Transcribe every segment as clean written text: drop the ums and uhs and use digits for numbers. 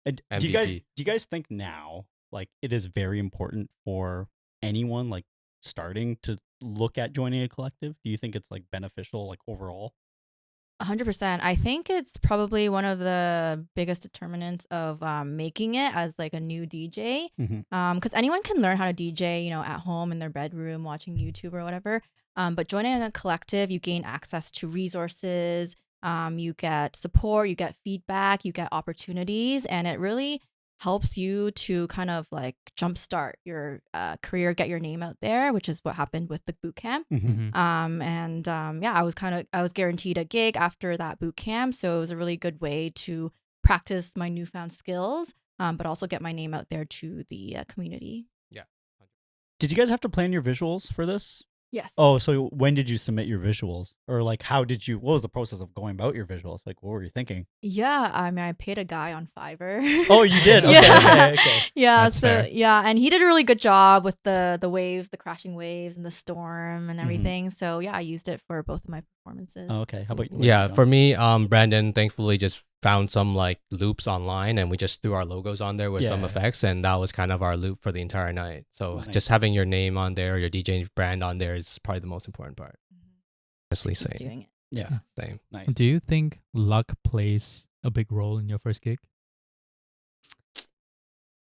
And MVP. do you guys think now like it is very important for anyone like starting to look at joining a collective? Do you think it's like beneficial like overall? 100%. I think it's probably one of the biggest determinants of making it as like a new DJ. Mm-hmm. Because anyone can learn how to DJ, you know, at home in their bedroom, watching YouTube or whatever. But joining a collective, you gain access to resources. You get support, you get feedback, you get opportunities, and it really helps you to kind of like jumpstart your career, get your name out there, which is what happened with the boot camp. Mm-hmm. Yeah, I was guaranteed a gig after that boot camp, so it was a really good way to practice my newfound skills, but also get my name out there to the community. Yeah. Did you guys have to plan your visuals for this? Yes. Oh, so when did you submit your visuals? Or like what was the process of going about your visuals? Like what were you thinking? Yeah, I mean, I paid a guy on Fiverr. Oh, you did? Okay, Yeah. okay. Yeah, That's so fair. yeah, and he did a really good job with the waves, the crashing waves and the storm and Mhm. everything. So yeah, I used it for both of my performances. Oh, okay. How about you? Yeah, for me, Brandon thankfully just found some like loops online, and we just threw our logos on there with some Yeah. effects, and that was kind of our loop for the entire night. So Nice. just having your name on there, your DJ brand on there is probably the most important part. Honestly, Keep same, doing it. Yeah. same. Nice. Do you think luck plays a big role in your first gig?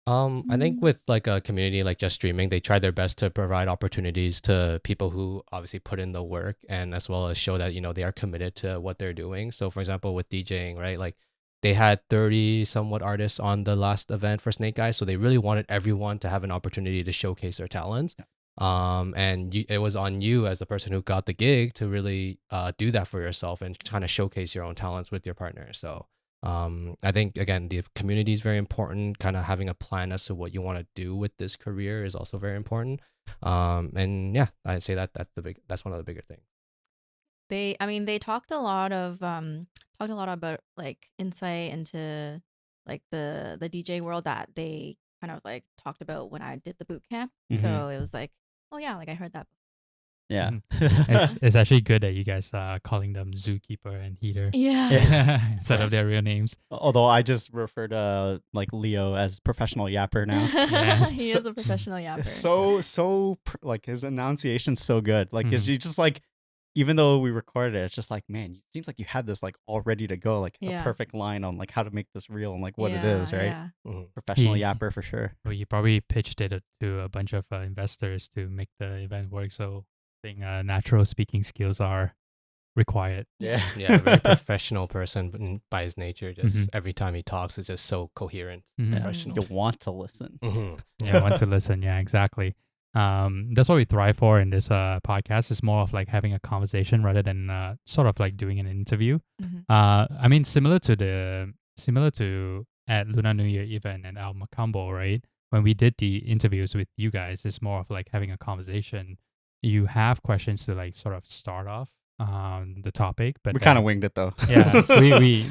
I think with like a community like Just Streaming, they try their best to provide opportunities to people who obviously put in the work, and as well as show that, you know, they are committed to what they're doing. So for example, with DJing, right? Like they had 30 somewhat artists on the last event for Snake Eyes. So they really wanted everyone to have an opportunity to showcase their talents. And it was on you as the person who got the gig to really do that for yourself and kind of showcase your own talents with your partner. So I think again the community is very important. Kind of having a plan as to what you want to do with this career is also very important. And yeah, I'd say that's one of the bigger things. They talked a lot about like insight into like the DJ world that they kind of like talked about when I did the boot camp. Mhm. So it was like, oh yeah, like I heard that. Yeah. It's actually good that you guys are calling them Zookeeper and Heater Yeah. instead of their real names. Although I just refer to like Leo as professional yapper now. Yeah. He is a professional yapper. Like his enunciation's so good. Like it's Mhm. you just like, even though we recorded it, it's just like, man, it seems like you had this like all ready to go, like Yeah. a perfect line on like how to make this real and like what it is, right? Yeah. Mhm. Professional He- yapper for sure. Well, you probably pitched it to a bunch of investors to make the event work. So I think natural speaking skills are required. Yeah. Yeah, very professional person, but by his nature, just Mhm. every time he talks, it's just so coherent, Mhm. Yeah. professional. You want to listen. Yeah, want to listen. Yeah, exactly. That's what we thrive for in this podcast. Is more of like having a conversation rather than sort of like doing an interview. Mhm. I mean, similar to at Lunar New Year event and Al Macambo, right? When we did the interviews with you guys, it's more of like having a conversation. You have questions to like sort of start off the topic, but We kind of winged it though. yeah, we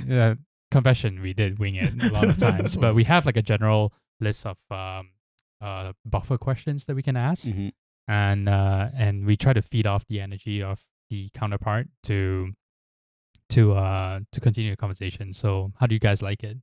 confession, we did wing it a lot of times, but we have like a general list of buffer questions that we can ask, Mhm. and we try to feed off the energy of the counterpart to continue the conversation. So how do you guys like it?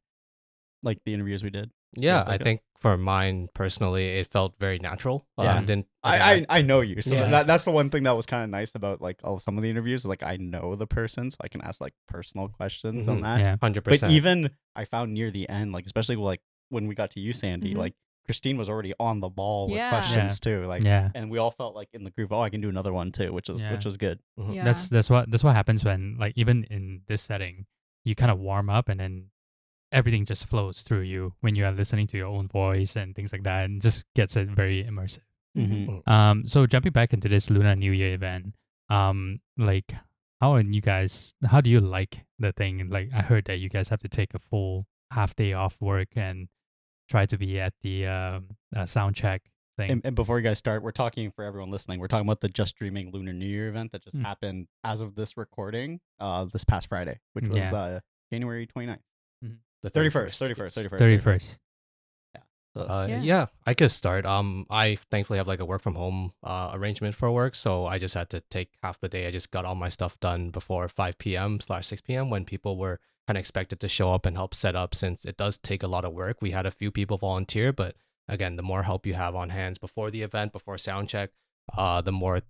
Like the interviews we did. Yeah, Feels like I it. think for mine personally, it felt very natural. Yeah. I know you, so Yeah. that's the one thing that was kind of nice about like some of the interviews. Like I know the person, so I can ask like personal questions on Mhm. that. Yeah, 100%. But even I found near the end, like especially like when we got to you, Sandy, Mhm. like Christine was already on the ball with Yeah. questions too. Like, yeah. and we all felt like in the group, oh, I can do another one too, which Yeah. was good. Mhm. Yeah. That's what happens when, like, even in this setting, you kind of warm up and then everything just flows through you when you are listening to your own voice and things like that, and just gets it very immersive. Mhm. So jumping back into this Lunar New Year event, like, how do you like the thing? Like, I heard that you guys have to take a full half day off work and try to be at the sound check thing. And before you guys start, we're talking for everyone listening. We're talking about the Just Dreaming Lunar New Year event that just happened as of this recording, this past Friday, which was Yeah. January 29th. The 31st. yes. 31st. Yeah, I could start. I thankfully have like a work from home arrangement for work, so I just had to take half the day. I just got all my stuff done before 5 p.m/6 p.m. when people were kind of expected to show up and help set up, since it does take a lot of work. We had a few people volunteer, but again, the more help you have on hands before the event, before sound check, the more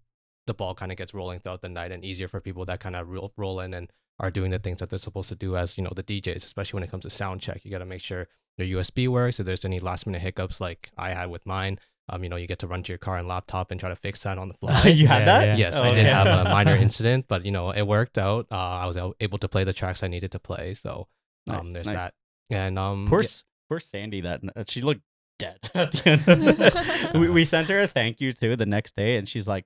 the ball kind of gets rolling throughout the night, and easier for people that kind of roll in and are doing the things that they're supposed to do as, the DJs, especially when it comes to sound check. You got to make sure your USB works. If there's any last minute hiccups like I had with mine, you get to run to your car and laptop and try to fix that on the fly. You had that? Yeah. Yes, Oh, I did okay. have a minor incident, but it worked out. I was able to play the tracks I needed to play. So Nice, there's nice. that. And Poor Sandy, that she looked dead at the end of it. we sent her a thank you too the next day, and she's like,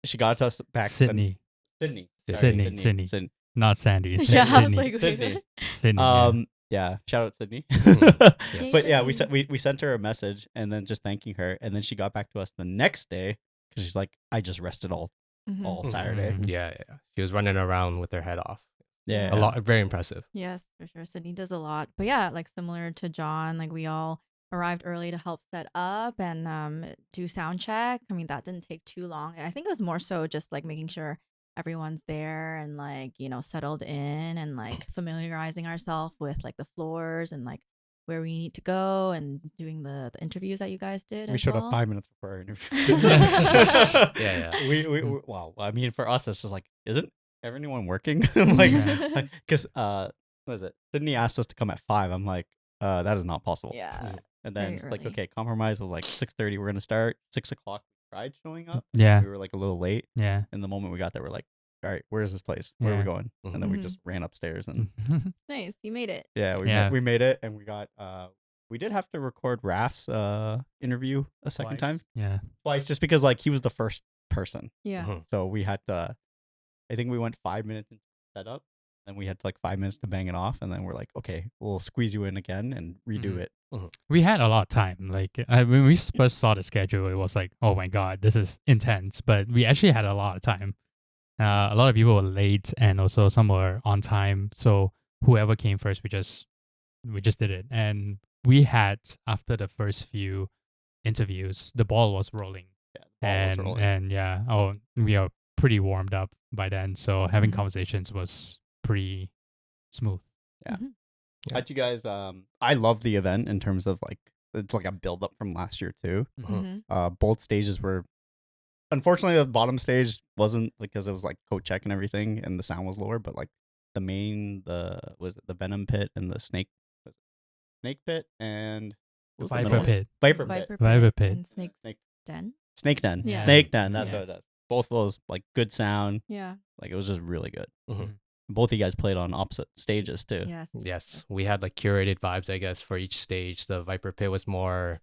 she got us back. Sydney. Sydney. Sydney. Not Sandy. It's Yeah, I was Sydney. like, wait, Sydney. what? Sydney. Yeah. Yeah, shout out Sydney. Yes. But yeah, we sent her a message and then just thanking her, and then she got back to us the next day because she's like, I just rested all Mhm. Saturday. Mhm. yeah, she was running around with her head off. Yeah, A lot, very impressive. Yes, for sure. Sydney does a lot. But yeah, like similar to John, like we all arrived early to help set up and do sound check. I mean, that didn't take too long. I think it was more so just like making sure everyone's there and like, settled in and like familiarizing ourselves with like the floors and like where we need to go and doing the interviews that you guys did. We as showed well. up 5 minutes before our interview. Yeah. We wow. I mean, for us, it's just like, isn't everyone working? Like, Yeah. because what is it? Sydney asked us to come at 5. I'm like, that is not possible. Yeah. And very then it's like, early. okay, compromise with like 6:30. We're gonna start 6 o'clock. We tried showing up. Yeah. We were like a little late. Yeah. And the moment we got there, we're like, all right, where's this place? Where are we Yeah. going? And then we Mhm. just ran upstairs and Nice. You made it. yeah, Yeah. we made it, and we got we did have to record Raf's interview a second time Yeah. twice, just because like he was the first person, Yeah. Mhm. so we had to. I think we went 5 minutes into setup, and we had like 5 minutes to bang it off, and then we're like, okay, we'll squeeze you in again and redo Mhm. it. We had a lot of time. Like when we first saw the schedule, it was like, oh my God, this is intense. But we actually had a lot of time. A lot of people were late, and also some were on time. So whoever came first, we just did it. And we had, after the first few interviews, the ball was rolling. Yeah, the ball was rolling. And yeah, we are pretty warmed up by then. So having Mhm. conversations was pretty smooth. Yeah. Mhm. How'd you guys? I love the event in terms of like it's like a build up from last year too. Mhm. Both stages were. Unfortunately, the bottom stage wasn't because it was like coat check and everything, and the sound was lower. But like the main, was it the Venom Pit and the Snake Pit and what was the middle Viper one? Pit. Viper Pit, Viper Pit. And Snake Snake Den. Snake Den, Yeah. Snake Den. That's Yeah. what it does. Both of those like good sound. Yeah. Like it was just really good. Mhm. Both of you guys played on opposite stages too. Yes. Yes, we had like curated vibes, I guess, for each stage. The Viper Pit was more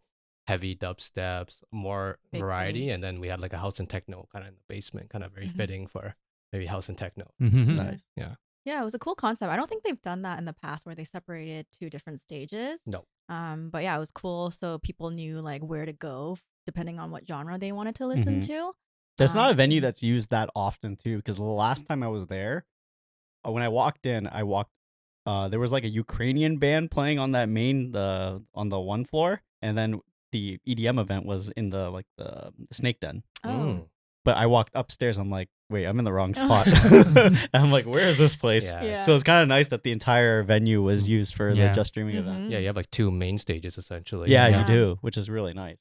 heavy dubsteps, more Big variety, bass. and then we had like a house and techno kind of in the basement, kind of very Mhm. fitting for maybe house and techno. Mhm. Nice. Yeah, it was a cool concept. I don't think they've done that in the past where they separated two different stages. No. But yeah, it was cool. So people knew like where to go depending on what genre they wanted to listen Mhm. to. That's not a venue Mhm. that's used that often too. Because the last time I was there, when I walked in, there was like a Ukrainian band playing on that on the one floor, and then the EDM event was in the Snake Den. Oh. Mm. But I walked upstairs. I'm like, wait, I'm in the wrong spot. I'm like, where is this place? Yeah. Yeah. So it's kind of nice that the entire venue was used for Yeah. the Just Streaming event. Mhm. Yeah, you have like two main stages essentially. Yeah, Yeah. you do, which is really nice.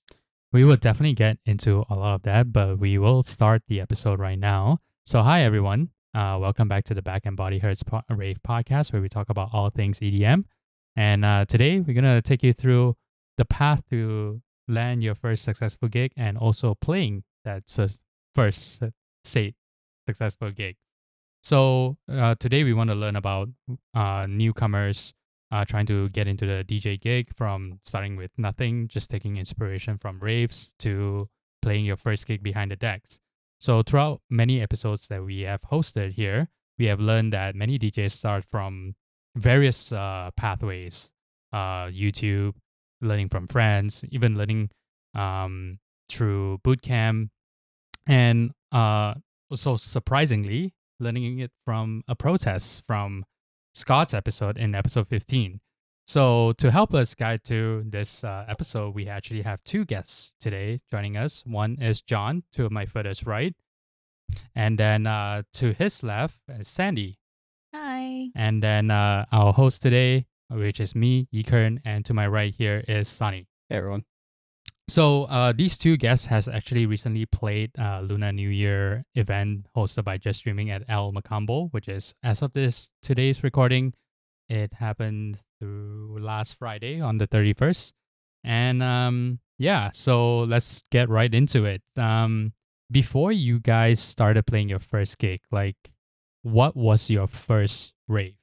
We will definitely get into a lot of that, but we will start the episode right now. So, hi everyone. Welcome back to the BNB Hurts RAVE podcast, where we talk about all things EDM. And today we're going to take you through the path to land your first successful gig and also playing that first state successful gig. So, today we want to learn about newcomers trying to get into the DJ gig, from starting with nothing, just taking inspiration from raves, to playing your first gig behind the decks. So throughout many episodes that we have hosted here, we have learned that many DJs start from various pathways, YouTube, learning from friends, even learning through bootcamp, and also surprisingly, learning it from a protest from Scott's episode in episode 15. So to help us guide through this episode, we actually have two guests today joining us. One is John, to my furthest right, and then to his left is Sandy. Hi. Hi. And then our host today, which is me, Yikern, and to my right here is Sunny. Hey, everyone. So these two guests has actually recently played Lunar New Year event hosted by Just Streaming at El Macambo, which is, as of today's recording, it happened through last Friday on the 31st. And yeah, so let's get right into it. Before you guys started playing your first gig, like, what was your first rave?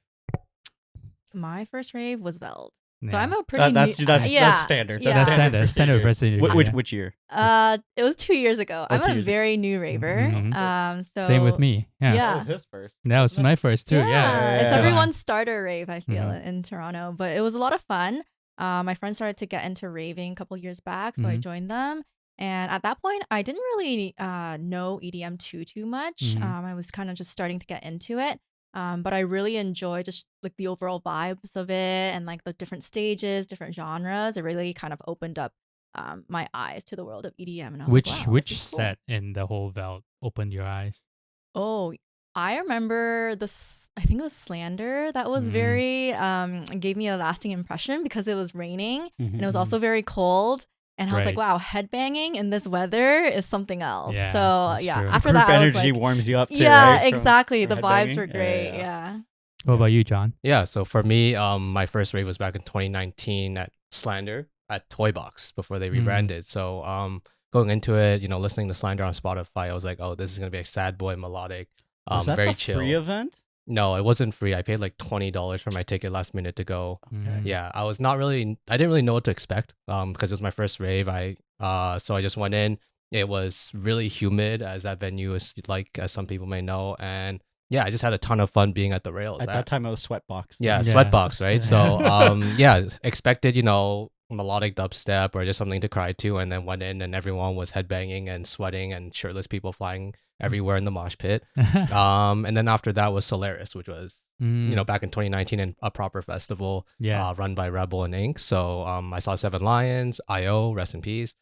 My first rave was Veld. So Yeah. I'm a pretty That's new, standard. Yeah. That's for standard you. person. Which year? It was 2 years ago. Oh, I'm 2 a years very new raver. Mhm. So Same with me. Yeah. Yeah. That was his first. That was wasn't my first too. Yeah. It's Yeah. everyone's starter rave, I feel, Mhm. in Toronto. But it was a lot of fun. My friends started to get into raving a couple years back, so I Mhm. joined them. And at that point, I didn't really know EDM too much. Mhm. I was kind of just starting to get into it. But I really enjoyed just like the overall vibes of it and like the different stages, different genres. It really kind of opened up my eyes to the world of EDM. And I was Which like, wow, which this is cool. set in the whole Veld opened your eyes? Oh, I remember this. I think it was Slander. That was Mm. very gave me a lasting impression because it was raining and it was Mhm. also very cold. And I was like, Right. wow, headbanging in this weather is something else. Yeah, So that's yeah, true. after Group that, I was energy like, warms you up too, yeah, right? From- exactly. from The vibes headbanging? were great. Yeah. Yeah. What about you, John? Yeah, so for me, my first rave was back in 2019 at Slander at Toy Box before they Mm. rebranded. So going into it, listening to Slander on Spotify, I was like, oh, this is gonna be a sad boy melodic, Was that very the chill. free event? No, it wasn't free. I paid like $20 for my ticket last minute to go. Mm. Yeah, I didn't really know what to expect because it was my first rave. So I just went in. It was really humid, as that venue is like, as some people may know, and yeah, I just had a ton of fun being at the rails. At that time, it was Sweatbox. Yeah, Yeah. Sweatbox, right? Yeah. So yeah, expected, melodic dubstep or just something to cry to, and then went in and everyone was headbanging and sweating and shirtless people flying everywhere in the mosh pit. And then after that was Solaris, which was Mm. back in 2019 and a proper festival Yeah. run by Rebel and Ink. So I saw Seven Lions, IO, rest in peace.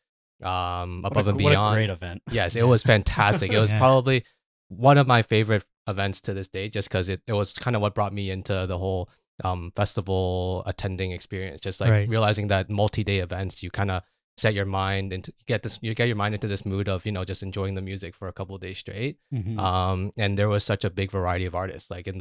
Above and What Beyond. a great event. Yes, it was fantastic. It was Yeah. probably one of my favorite events to this day, just because it was kind of what brought me into the whole festival attending experience. Just like Right. realizing that multi-day events, you kind of set your mind into you get your mind into this mood of just enjoying the music for a couple of days straight. Mhm. And there was such a big variety of artists. Like in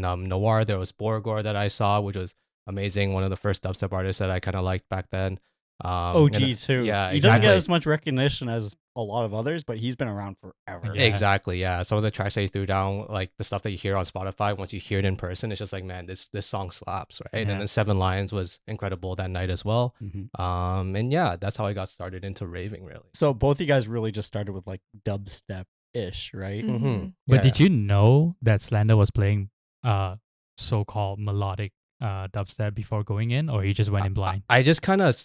Noir, there was Borgor that I saw, which was amazing. One of the first dubstep artists that I kind of liked back then. OG and- too. yeah, He doesn't get exactly. as much recognition as a lot of others, but he's been around forever. Yeah. Exactly, yeah. Some of the tracks that you threw down, like the stuff that you hear on Spotify, once you hear it in person, it's just like, man, this song slaps, right? Yeah. And then Seven Lions was incredible that night as well. Mhm. And yeah, that's how I got started into raving, really. So both you guys really just started with like dubstep-ish, right? Mhm. Mhm. But Yeah. did you know that Slander was playing so-called melodic dubstep before going in, or you just went in blind? I just kind of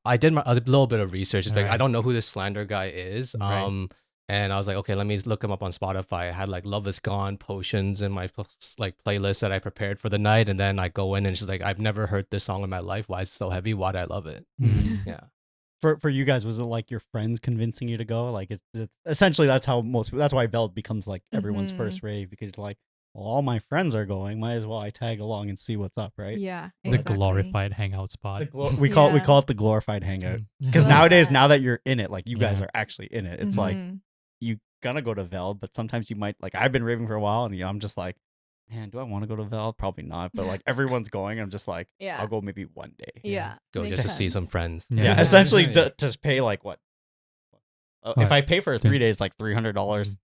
I did a little bit of research. It's like I Right. don't know who this Slander guy is. Right. And I was like, okay, let me look him up on Spotify. I had like Love Is Gone, Potions in my playlist that I prepared for the night, and then I go in and it's just like, I've never heard this song in my life. Why is it so heavy? Why'd I love it? Mm. Yeah. For you guys, was it like your friends convincing you to go? Like it's essentially that's why Veld becomes like everyone's Mhm. first rave, because like, well, all my friends are going, might as well I tag along and see what's up, right? Yeah. The Exactly. glorified hangout spot. We call Yeah. it the glorified hangout. Mm. Because Love nowadays, that. now that you're in it, like you guys Yeah. are actually in it. It's like Mhm. you gonna go to Veld, but sometimes you might like. I've been raving for a while, and I'm just like, man, do I want to go to Veld? Probably not. But like everyone's going, I'm just like, Yeah. I'll go maybe one day. Yeah. Go makes just to see some sense. friends. Yeah. Yeah, Yeah. essentially Yeah. to pay like what? If What? I pay for 3 days, like $300.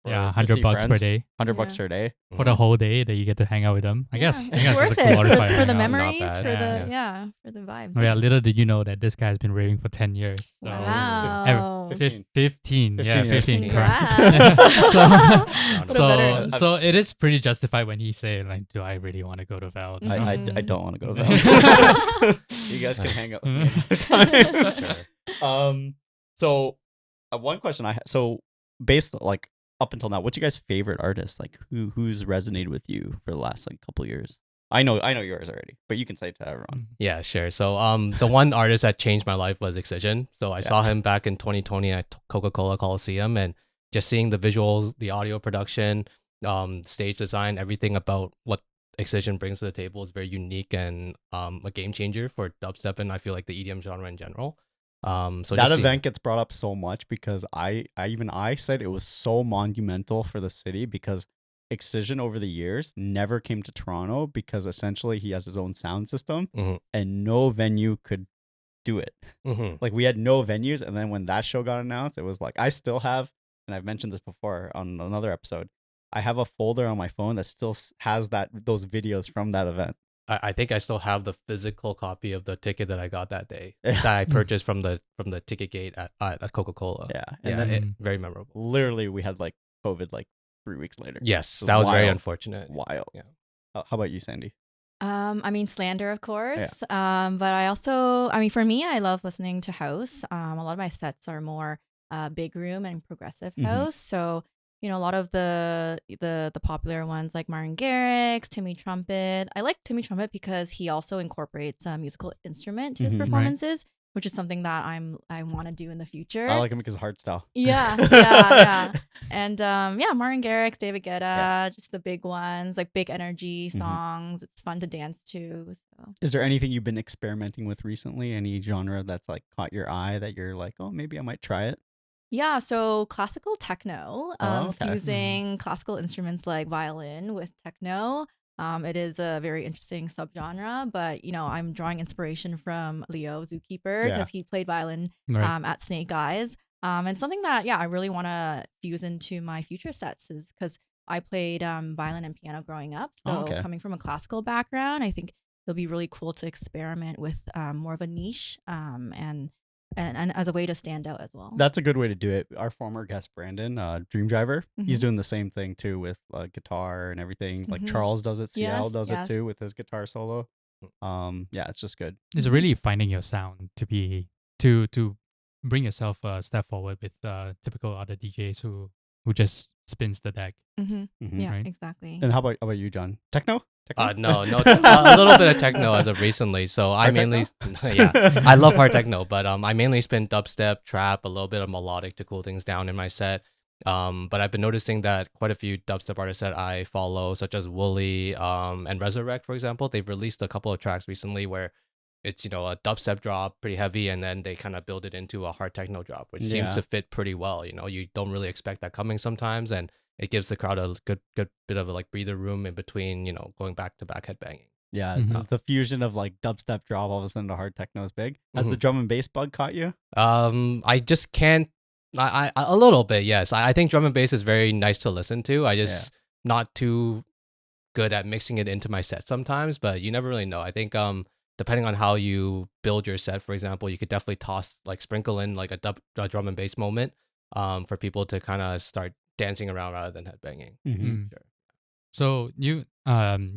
Yeah, $100 per day $100 Yeah. per day. for the whole day that you get to hang out with them. I guess it's worth it's a it glorified for the hangout. memories, bad. for the Yeah. for the vibes. Oh, yeah, little did you know that this guy has been raving for 10 years. So Wow. 15. 15. Yeah, 15 years. 15, correct. Congrats. so, What a veteran. so it is pretty justified when he said, like, do I really want to go to Veld? I Mhm. don't want to go to Veld. You guys can hang out with me another time. Sure. So one question I had. So based like up until now, what's your guys' favorite artist? Like who's resonated with you for the last like couple years? I know yours already, but you can say it to everyone. Yeah, sure. So the one artist that changed my life was Excision. So I saw him back in 2020 at Coca-Cola Coliseum, and just seeing the visuals, the audio production, stage design, everything about what Excision brings to the table is very unique and a game changer for dubstep, and I feel like the EDM genre in general. So That just event gets brought up so much because I said it was so monumental for the city because Excision over the years never came to Toronto because essentially he has his own sound system Mhm. and no venue could do it. Mhm. Like we had no venues, and then when that show got announced, it was like I still have, and I've mentioned this before on another episode. I have a folder on my phone that still has those videos from that event. I think I still have the physical copy of the ticket that I got that day that I purchased from the ticket gate at Coca-Cola. Yeah, And and then then very memorable. literally we had like COVID like 3 weeks later. Yes, It was that was very wild. unfortunate. Wild. Yeah. How about you, Sandy? I mean, slander, of course. But I also, I mean, for me, I love listening to house. A lot of my sets are more big room and progressive Mhm. house. So, you know, a lot of the popular ones like Martin Garrix, Timmy Trumpet. I like Timmy Trumpet because he also incorporates a musical instrument to his Mhm. Right. performances, which is something that I want to do in the future. I like him because of hard style. Yeah. And Martin Garrix, David Guetta, Yeah. just the big ones, like big energy Mhm. songs. It's fun to dance to. So Is there anything you've been experimenting with recently? Any genre that's like caught your eye that you're like, oh, maybe I might try it? yeah, so classical techno, Oh, okay. fusing classical instruments like violin with techno. It is a very interesting subgenre, but you know, I'm drawing inspiration from Leo Zookeeper Yeah. because he played violin Right. at Snake Eyes. And something that I really want to fuse into my future sets is because I played violin and piano growing up. So Oh, okay. coming from a classical background, I think it'll be really cool to experiment with more of a niche and as a way to stand out as well. That's a good way to do it. Our former guest, Brandon, Dream Driver, he's Mhm. doing the same thing too with guitar and everything. Like Mhm. Charles does it, CL Yes, does yes. it too with his guitar solo. Yeah, it's just good. It's really finding your sound to be to bring yourself a step forward with typical other DJs who just spins the deck. Mhm. Yeah, Right. exactly. And how about you, John? Techno? No, a little bit of techno as of recently. So I Hard mainly, techno? yeah, I love hard techno, but I mainly spin dubstep, trap, a little bit of melodic to cool things down in my set. But I've been noticing that quite a few dubstep artists that I follow, such as Wooly, and Resurrect, for example, they've released a couple of tracks recently where it's, you know, a dubstep drop, pretty heavy, and then they kind of build it into a hard techno drop, which seems Yeah. to fit pretty well. You know, you don't really expect that coming sometimes, and it gives the crowd a good bit of a like breather room in between, you know, going back to back headbanging. Yeah, Mhm. the fusion of like dubstep drop all of a sudden to hard techno is big. Has the Mhm. drum and bass bug caught you? I just can't. I a little bit, yes. I think drum and bass is very nice to listen to. I just not too good at mixing it into my set sometimes, but you never really know. I think depending on how you build your set, for example, you could definitely sprinkle in like a drum and bass moment for people to kind of start dancing around rather than headbanging. Mm. Sure. So you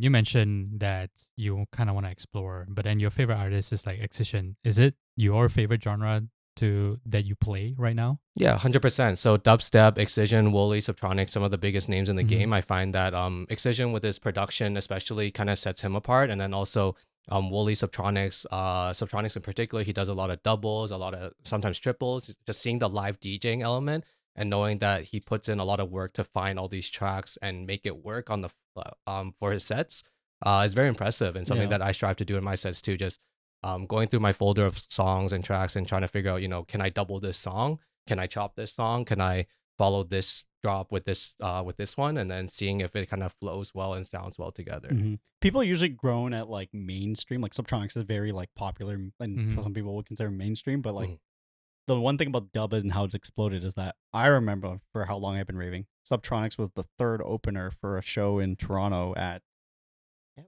mentioned that you kind of want to explore, but then your favorite artist is like Excision. Is it your favorite genre that you play right now? Yeah, 100%. So dubstep, Excision, Wooly, Subtronic, some of the biggest names in the Mhm. game. I find that Excision with his production especially kind of sets him apart. And then also Wooly, Subtronics in particular, he does a lot of doubles, a lot of sometimes triples. Just seeing the live DJing element and knowing that he puts in a lot of work to find all these tracks and make it work on the for his sets is very impressive and something Yeah. that I strive to do in my sets too. Just going through my folder of songs and tracks and trying to figure out, you know, can I double this song? Can I chop this song? Can I follow this drop with this one? And then seeing if it kind of flows well and sounds well together. Mhm. People usually groan at like mainstream, like Subtronics is very like popular, and Mhm. some people would consider mainstream. But like Mhm. the one thing about dub and how it's exploded is that I remember for how long I've been raving, Subtronics was the third opener for a show in Toronto at I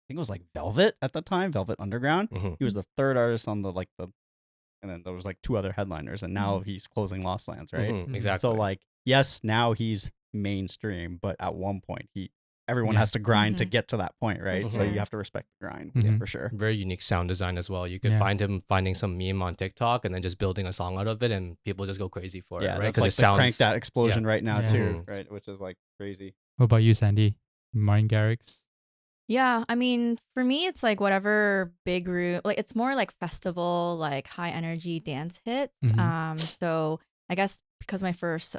think it was like Velvet at the time, Velvet Underground. Mhm. He was the third artist on and then there was like two other headliners, and now he's closing Lost Lands, right? Mhm, Mhm. exactly. So like, yes, now he's mainstream, but at one point everyone Yeah. has to grind to Mhm. get to that point, right? So sure. you have to respect the grind, Mhm. for sure. Very unique sound design as well. You could Yeah. find him finding some meme on TikTok and then just building a song out of it, and people just go crazy for Yeah, it, right? that's Because like it the sounds crank that explosion right now Yeah. too, Mhm. right? Which is like crazy. What about you, Sandy? Martin Garrix? Yeah, I mean, for me, it's like whatever big room, like it's more like festival, like high energy dance hits. Mhm. So I guess because my first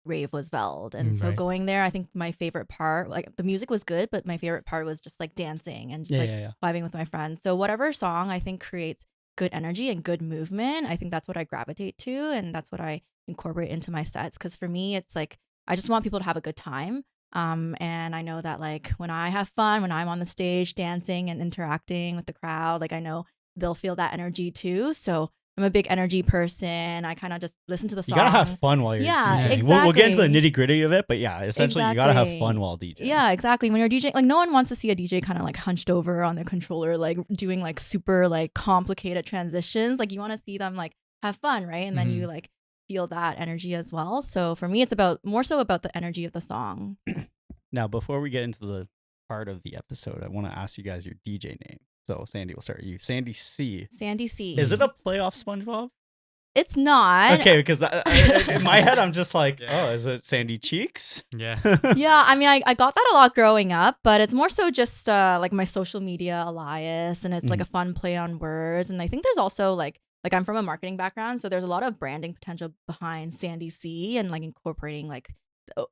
rave was Veld. And so Right. going there, I think my favorite part, like the music was good, but my favorite part was just like dancing and just vibing with my friends. So whatever song I think creates good energy and good movement, I think that's what I gravitate to, and that's what I incorporate into my sets. Because for me, it's like I just want people to have a good time. And I know that like when I have fun, when I'm on the stage dancing and interacting with the crowd, like I know they'll feel that energy too. So I'm a big energy person. I kind of just listen to the song. You gotta have fun while you're Yeah, DJing. exactly. We'll get into the nitty gritty of it, but yeah, essentially you gotta have Exactly. fun while DJing. Yeah, exactly. When you're DJing, like no one wants to see a DJ kind of like hunched over on their controller, like doing like super like complicated transitions. Like you want to see them like have fun, right? And then you like feel that energy as well. So for me, it's about more so about the energy of the song. Now, before we get into the part of the episode, I want to ask you guys your DJ name. So Sandy, we'll start with you. Sandy C. Sandy C. Is it a play off SpongeBob? It's not. Okay, because in my head, I'm just like, oh, is it Sandy Cheeks? Yeah. Yeah, I mean, I got that a lot growing up, but it's more so just like my social media alias, and it's like a fun play on words. And I think there's also like I'm from a marketing background, so there's a lot of branding potential behind Sandy C and like incorporating like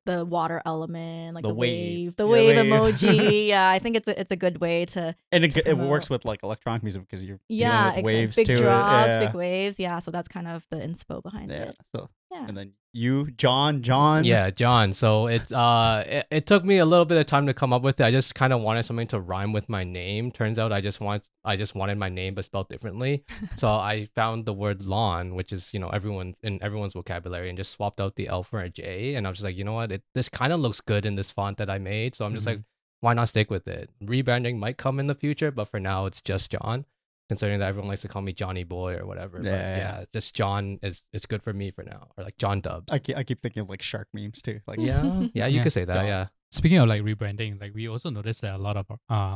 the water element, like the wave emoji. Yeah, I think it's a good way to it works with like electronic music because you're dealing with waves big too. drops, big waves. Yeah, so that's kind of the inspo behind it. So yeah. And then you, John. Yeah, John. So it took me a little bit of time to come up with it. I just kind of wanted something to rhyme with my name. Turns out I just wanted my name but spelled differently. So I found the word lawn, which is everyone's vocabulary, and just swapped out the L for a J. And I was just like, you know what, this kind of looks good in this font that I made. So I'm just like, why not stick with it? Rebranding might come in the future, but for now it's just John. Considering that everyone likes to call me Johnny Boy or whatever. Yeah, just John it's good for me for now. Or like John Dubs. I keep thinking of like shark memes too. Like you could say that. John. Yeah. Speaking of like rebranding, like we also noticed that a lot of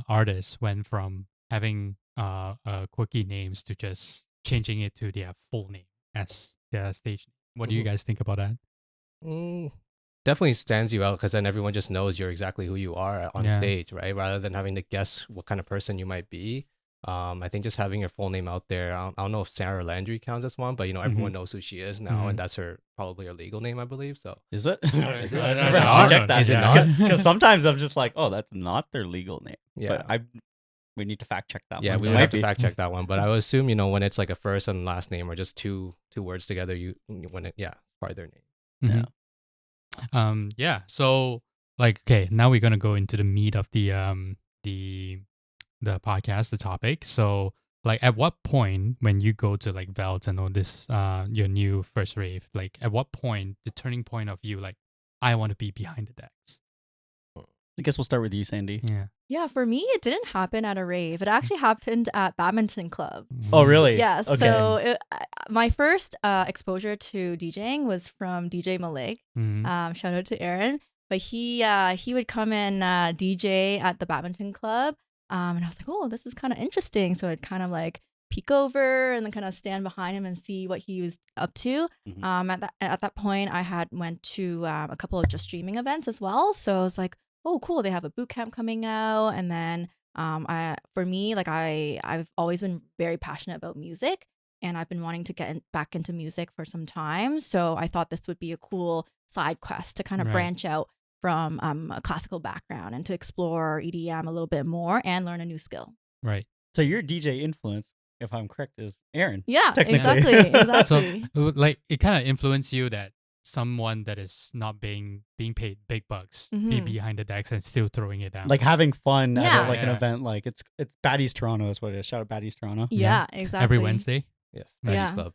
artists went from having quirky names to just changing it to their full name as their stage name. What do you guys think about that? Definitely stands you out because then everyone just knows you're exactly who you are on stage, right? Rather than having to guess what kind of person you might be. I think just having your full name out there. I don't know if Sarah Landry counts as one, but everyone knows who she is now, and that's probably her legal name, I believe. So is it? Is it? I never actually checked that. Is it not? Because sometimes I'm just like, oh, that's not their legal name. Yeah. But we need to fact check that one. Yeah, we would have to fact check that one. But I would assume, when it's like a first and last name or just two words together, it's part of their name. Yeah. So like, okay, now we're gonna go into the meat of the podcast, the topic. So like at what point when you go to like Velt and all this your new first rave, like at what point the turning point of you like I want to be behind the decks? I guess we'll start with you, Sandy. Yeah, for me it didn't happen at a rave. It actually happened at badminton club. Oh really? Yeah. Okay. So my first exposure to DJing was from DJ Malik. Shout out to Aaron. But he would come and DJ at the badminton club. And I was like, oh, this is kind of interesting. So I'd kind of like peek over and then kind of stand behind him and see what he was up to. At that point, I had went to a couple of just streaming events as well. So I was like, oh, cool. They have a boot camp coming out. And then for me, like I've always been very passionate about music, and I've been wanting to get back into music for some time. So I thought this would be a cool side quest to kind of branch out from a classical background and to explore EDM a little bit more and learn a new skill. Right. So your DJ influence, if I'm correct, is Aaron. Yeah, technically. exactly. So like it kind of influenced you that someone that is not being paid big bucks be behind the decks and still throwing it down. Like having fun at like an Yeah. event, like it's Baddies Toronto is what it is. Shout out Baddies Toronto. Yeah, exactly. Every Wednesday. Yes. Yeah. Club.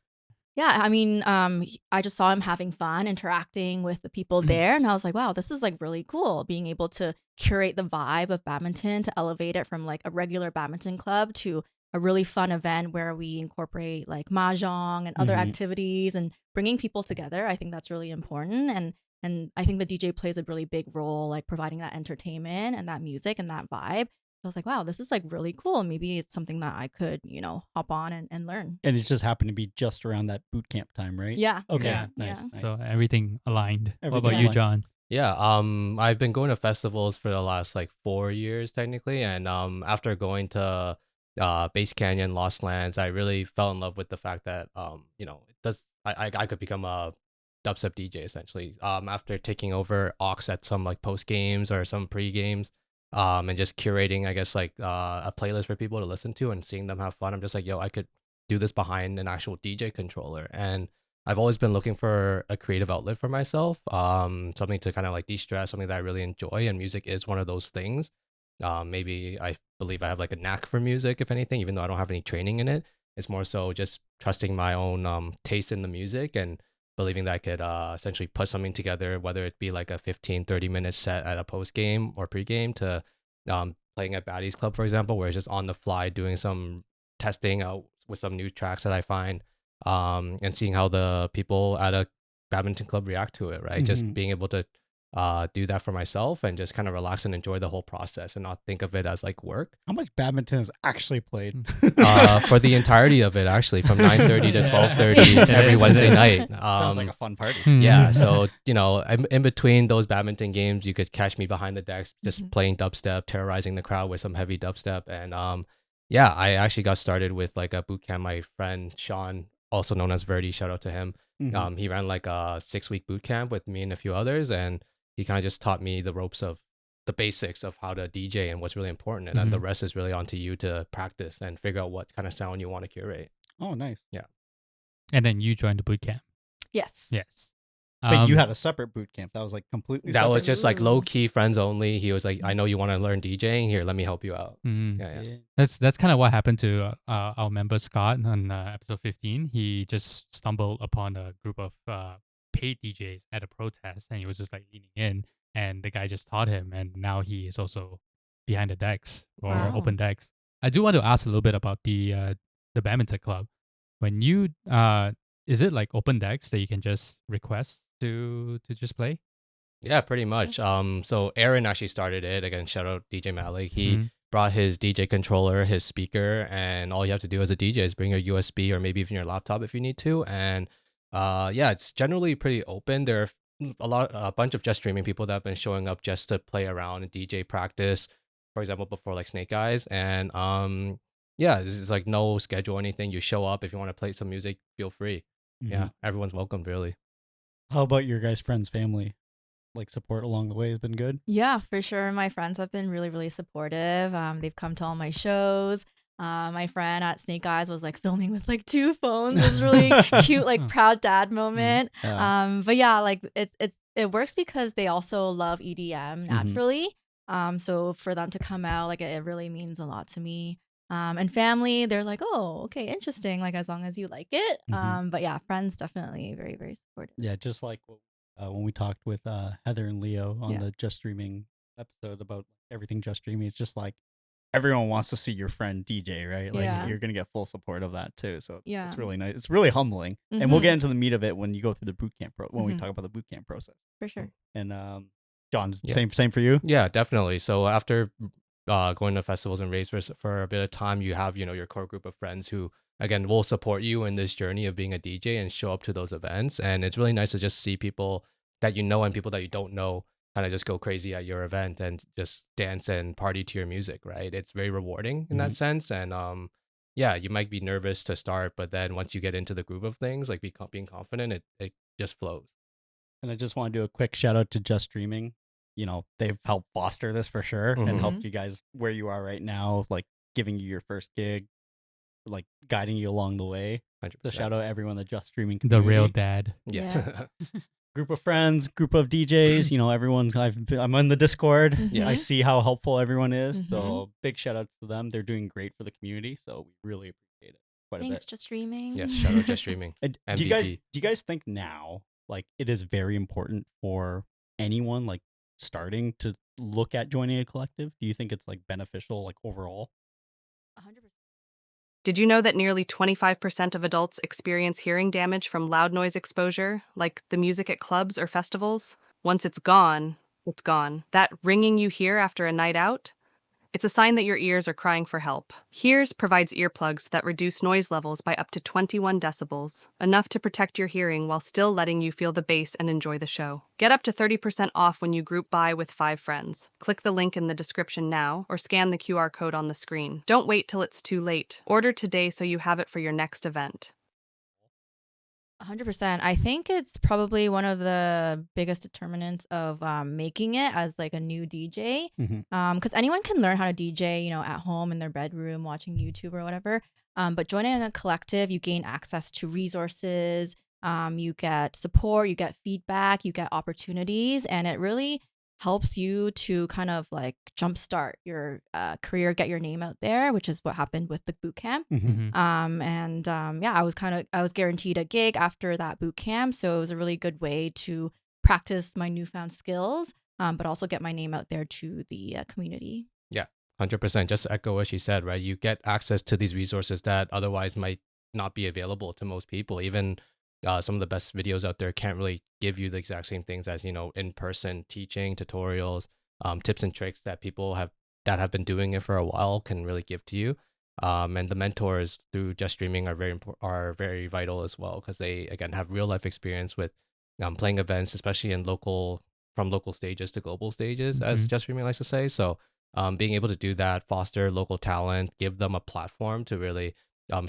Yeah, I mean, I just saw him having fun, interacting with the people there, and I was like, wow, this is like really cool, being able to curate the vibe of badminton, to elevate it from like a regular badminton club to a really fun event where we incorporate like mahjong and other activities and bringing people together. I think that's really important, and I think the DJ plays a really big role, like providing that entertainment and that music and that vibe. I was like, wow, this is like really cool. Maybe it's something that I could, hop on and learn. And it just happened to be just around that boot camp time, right? Yeah. Okay. Yeah. Nice. So everything aligned. What Everything about you, aligned. John? Yeah, I've been going to festivals for the last like 4 years technically, and after going to Base Canyon, Lost Lands, I really fell in love with the fact that I could become a dubstep DJ essentially. After taking over aux at some like post games or some pre games, and just curating, I guess, like a playlist for people to listen to and seeing them have fun. I'm just like, yo, I could do this behind an actual DJ controller. And I've always been looking for a creative outlet for myself, something to kind of like de-stress, something that I really enjoy, and music is one of those things. Maybe I believe I have like a knack for music, if anything, even though I don't have any training in it. It's more so just trusting my own taste in the music and believing that I could essentially put something together, whether it be like a 15-30 minute set at a post game or pre game to playing at Baddies Club, for example, where it's just on the fly doing some testing out with some new tracks that I find, and seeing how the people at a badminton club react to it, right? Just being able to do that for myself and just kind of relax and enjoy the whole process and not think of it as like work. How much badminton is actually played? For the entirety of it, actually, from 9:30 to 12:30 every Wednesday night. Sounds like a fun party. Yeah, so in between those badminton games, you could catch me behind the decks just playing dubstep, terrorizing the crowd with some heavy dubstep. And yeah, I actually got started with like a boot camp. My friend Sean, also known as Verdi, shout out to him. He ran like a 6-week boot camp with me and a few others, and he kind of just taught me the ropes of the basics of how to DJ and what's really important. And then the rest is really onto you to practice and figure out what kind of sound you want to curate. Oh, nice. Yeah. And then you joined the boot camp. Yes. Yes. But you had a separate boot camp. That was like completely That separate? was just like low key friends only. He was like, I know you want to learn DJing. Here, let me help you out. Yeah. That's kind of what happened to our member Scott on episode 15. He just stumbled upon a group of paid DJs at a protest, and he was just like leaning in, and the guy just taught him, and now he is also behind the decks or open decks. I do want to ask a little bit about the badminton club. When you is it like open decks that you can just request to just play? Yeah, pretty much. So Aaron actually started it. Again, shout out DJ Malik. He brought his DJ controller, his speaker, and all you have to do as a DJ is bring your USB or maybe even your laptop if you need to. And yeah, it's generally pretty open. There are a bunch of just streaming people that have been showing up just to play around and DJ practice, for example, before like Snake Eyes. And yeah, there's like no schedule or anything. You show up if you want to play some music, feel free. Yeah, everyone's welcome, really. How about your guys' friends, family? Like support along the way has been good? Yeah, for sure. My friends have been really, really supportive. They've come to all my shows. My friend at Snake Eyes was like filming with like 2 phones. It was really cute, like proud dad moment. But yeah, like it works because they also love EDM naturally. So for them to come out, like it really means a lot to me. And family, they're like, oh, okay, interesting. Like as long as you like it. But yeah, friends definitely very, very supportive. Yeah, just like when we talked with Heather and Leo on the Just Streaming episode about everything Just Streaming, it's just like everyone wants to see your friend DJ, right? Like you're gonna get full support of that too. So it's really nice. It's really humbling, and we'll get into the meat of it when you go through the boot camp when we talk about the boot camp process. For sure. And John, same for you? Yeah, definitely. So after going to festivals and raves for a bit of time, you have your core group of friends who again will support you in this journey of being a DJ and show up to those events. And it's really nice to just see people that you know and people that you don't know kind of just go crazy at your event and just dance and party to your music, right? It's very rewarding in that sense. And yeah, you might be nervous to start, but then once you get into the groove of things, like being confident, it just flows. And I just want to do a quick shout out to Just Streaming. They've helped foster this for sure and helped you guys where you are right now, like giving you your first gig, like guiding you along the way. 100%. So shout out everyone, the Just Streaming The community. real dad. Yes. Group of friends, group of DJs, everyone's, I'm on the Discord. Yes. I see how helpful everyone is. So big shout outs to them. They're doing great for the community. So we really appreciate it quite a bit. Thanks, Just Streaming. Yes, shout out Just Streaming. And do you guys think now, like it is very important for anyone like starting to look at joining a collective? Do you think it's like beneficial, like overall? 100%. Did you know that nearly 25% of adults experience hearing damage from loud noise exposure, like the music at clubs or festivals? Once it's gone, it's gone. That ringing you hear after a night out? It's a sign that your ears are crying for help. Hears provides earplugs that reduce noise levels by up to 21 decibels, enough to protect your hearing while still letting you feel the bass and enjoy the show. Get up to 30% off when you group buy with 5 friends. Click the link in the description now or scan the QR code on the screen. Don't wait till it's too late. Order today so you have it for your next event. 100%. I think it's probably one of the biggest determinants of making it as like a new DJ. Because anyone can learn how to DJ, at home in their bedroom, watching YouTube or whatever. But joining a collective, you gain access to resources, you get support, you get feedback, you get opportunities, and it really helps you to kind of like jumpstart your career, get your name out there, which is what happened with the boot camp. I was guaranteed a gig after that boot camp, so it was a really good way to practice my newfound skills, but also get my name out there to the community. 100%. Just to echo what she said, right? You get access to these resources that otherwise might not be available to most people. Even some of the best videos out there can't really give you the exact same things as, in-person teaching, tutorials, tips and tricks that people have been doing it for a while can really give to you. And the mentors through Just Streaming are very vital as well, because they, again, have real life experience with playing events, especially from local stages to global stages, as Just Streaming likes to say. So being able to do that, foster local talent, give them a platform to really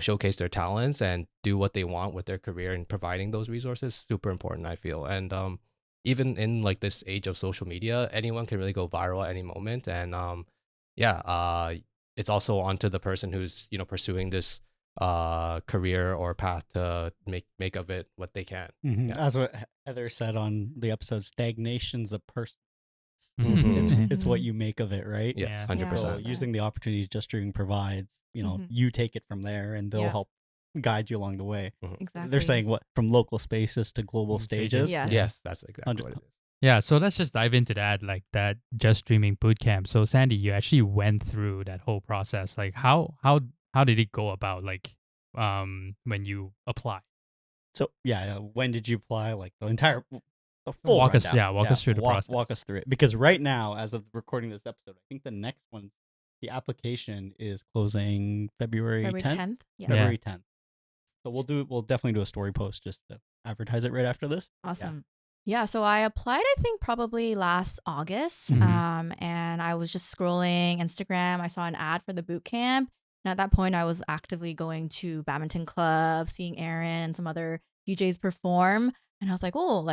showcase their talents and do what they want with their career, and providing those resources, super important, I feel. And even in like this age of social media, anyone can really go viral at any moment. And it's also onto the person who's pursuing this career or path to make of it what they can. As what Heather said on the episode, stagnation's a person. Mhm. It's what you make of it, right? Yes, Yeah. 100%. So using the opportunities Just Streaming provides, you take it from there, and they'll help guide you along the way. Exactly. They're saying what, from local spaces to global stages. Yes. Yes, that's exactly what it is. Yeah, so let's just dive into that, like that Just Streaming bootcamp. So Sandy, you actually went through that whole process. Like how did it go about, like when you apply? So when did you apply? Like the full Walk us rundown. through the process. Walk us through it, because right now, as of recording this episode, I think the next one, the application is closing February 10th. Yeah. February 10th. So we'll definitely do a story post just to advertise it right after this. Awesome. Yeah, so I applied, I think probably last August, and I was just scrolling Instagram. I saw an ad for the boot camp, and at that point, I was actively going to badminton clubs, seeing Aaron, some other DJs perform, and I was like, oh,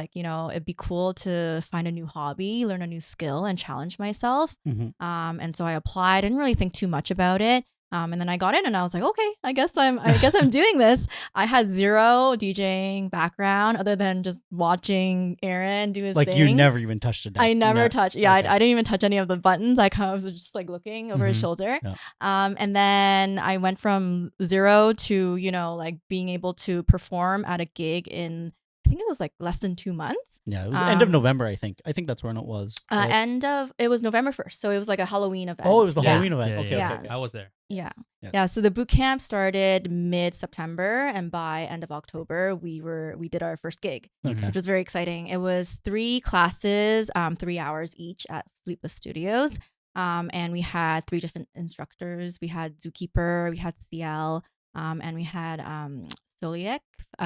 it'd be cool to find a new hobby, learn a new skill, and challenge myself. And so I applied. I didn't really think too much about it. And then I got in and I was like, okay, I guess I'm doing this. I had zero DJing background other than just watching Aaron do his thing. Like, you never even touched it. I never touched. Yeah, okay. I didn't even touch any of the buttons. I kind of was just like looking over his shoulder. Yeah. And then I went from zero to, being able to perform at a gig in, I think it was like less than 2 months. Yeah, it was end of November, I think. I think that's when it was. Right? It was November 1st. So it was like a Halloween event. Oh, it was the Yeah. Halloween event. Okay. Yes. I was there. Yeah. So the boot camp started mid-September, and by end of October, we did our first gig, Okay. which was very exciting. It was 3 classes, 3 hours each at Sleepless Studios. And we had 3 different instructors. We had Zookeeper, we had CL, and we had Soliek,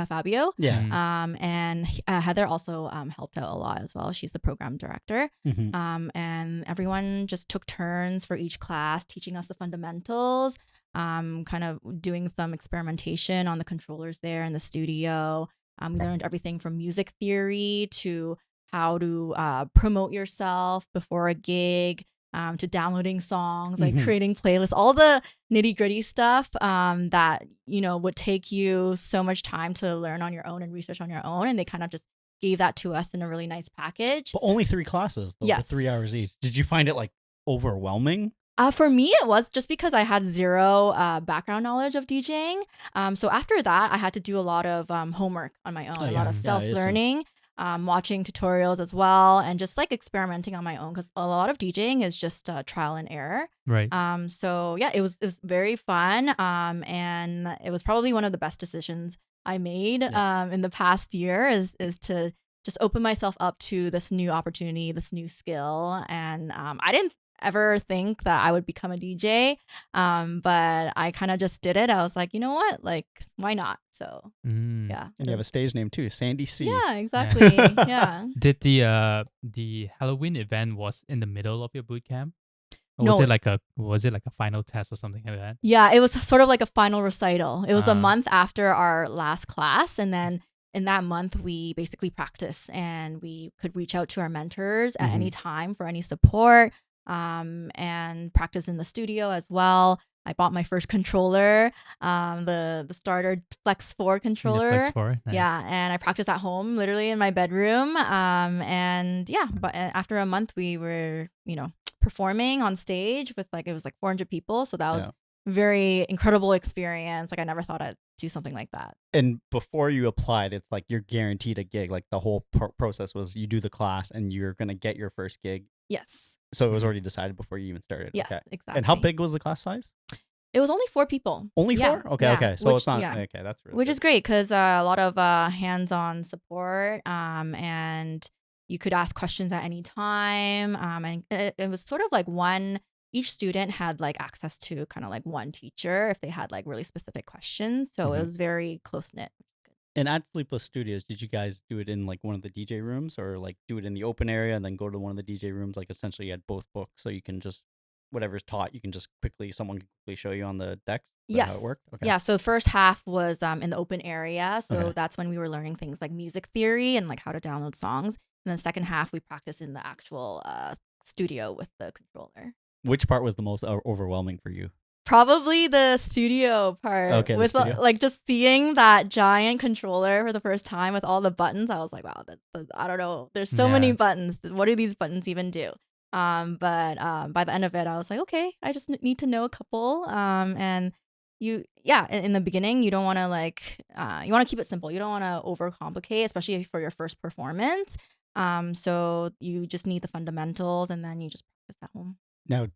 Fabio. Yeah. And Heather also helped out a lot as well. She's the program director. And everyone just took turns for each class, teaching us the fundamentals, kind of doing some experimentation on the controllers there in the studio. We learned everything from music theory to how to promote yourself before a gig, to downloading songs, like creating playlists, all the nitty gritty stuff that, would take you so much time to learn on your own and research on your own. And they kind of just gave that to us in a really nice package. But only 3 classes, though, Yes. 3 hours each. Did you find it like overwhelming? For me, it was just because I had zero background knowledge of DJing. So after that, I had to do a lot of homework on my own, a lot of self-learning. Watching tutorials as well, and just like experimenting on my own, because a lot of DJing is just trial and error. Right. So yeah, it was very fun. And it was probably one of the best decisions I made in the past year is to just open myself up to this new opportunity, this new skill. And I didn't ever think that I would become a DJ, but I kind of just did it. I was like, you know what, like, why not? So yeah. And you have a stage name too, Sandy C. Yeah, exactly. Yeah. Did the Halloween event was in the middle of your boot camp? Or No. was it like a final test or something like that? Yeah, it was sort of like a final recital. It was a month after our last class, and then in that month, we basically practice and we could reach out to our mentors at any time for any support, and practice in the studio as well. I bought my first controller, the starter Flex 4 controller. Flex 4, nice. Yeah, and I practiced at home, literally in my bedroom. And yeah, but after a month, we were, performing on stage with it was 400 people. So that was very incredible experience. I never thought I'd do something like that. And before you applied, it's you're guaranteed a gig. The whole process was you do the class and you're gonna get your first gig. Yes. So it was already decided before you even started. Yes, okay. exactly. And how big was the class size? It was only 4 people. Only 4? Yeah, Okay, yeah. okay. So it's not okay. That's really which good. is great because a lot of hands-on support, and you could ask questions at any time. And it was sort of each student had access to kind of one teacher if they had really specific questions. So it was very close knit. And at Sleepless Studios, did you guys do it in one of the DJ rooms, or do it in the open area and then go to one of the DJ rooms? Essentially you had both books, so you can just whatever's taught, you can just someone can quickly show you on the decks. Is that how it worked? Okay. Yeah. So first half was in the open area. So Okay. that's when we were learning things like music theory and how to download songs. And then second half we practiced in the actual studio with the controller. Which part was the most overwhelming for you? Probably the studio part. Okay, the with studio. just seeing that giant controller for the first time with all the buttons, I was like, wow, I don't know. There's so many Yeah. buttons. What do these buttons even do? But by the end of it, I was like, okay, I just need to know a couple. And in the beginning, you don't want to you want to keep it simple. You don't want to overcomplicate, especially for your first performance. So you just need the fundamentals, and then you just practice at home. Now,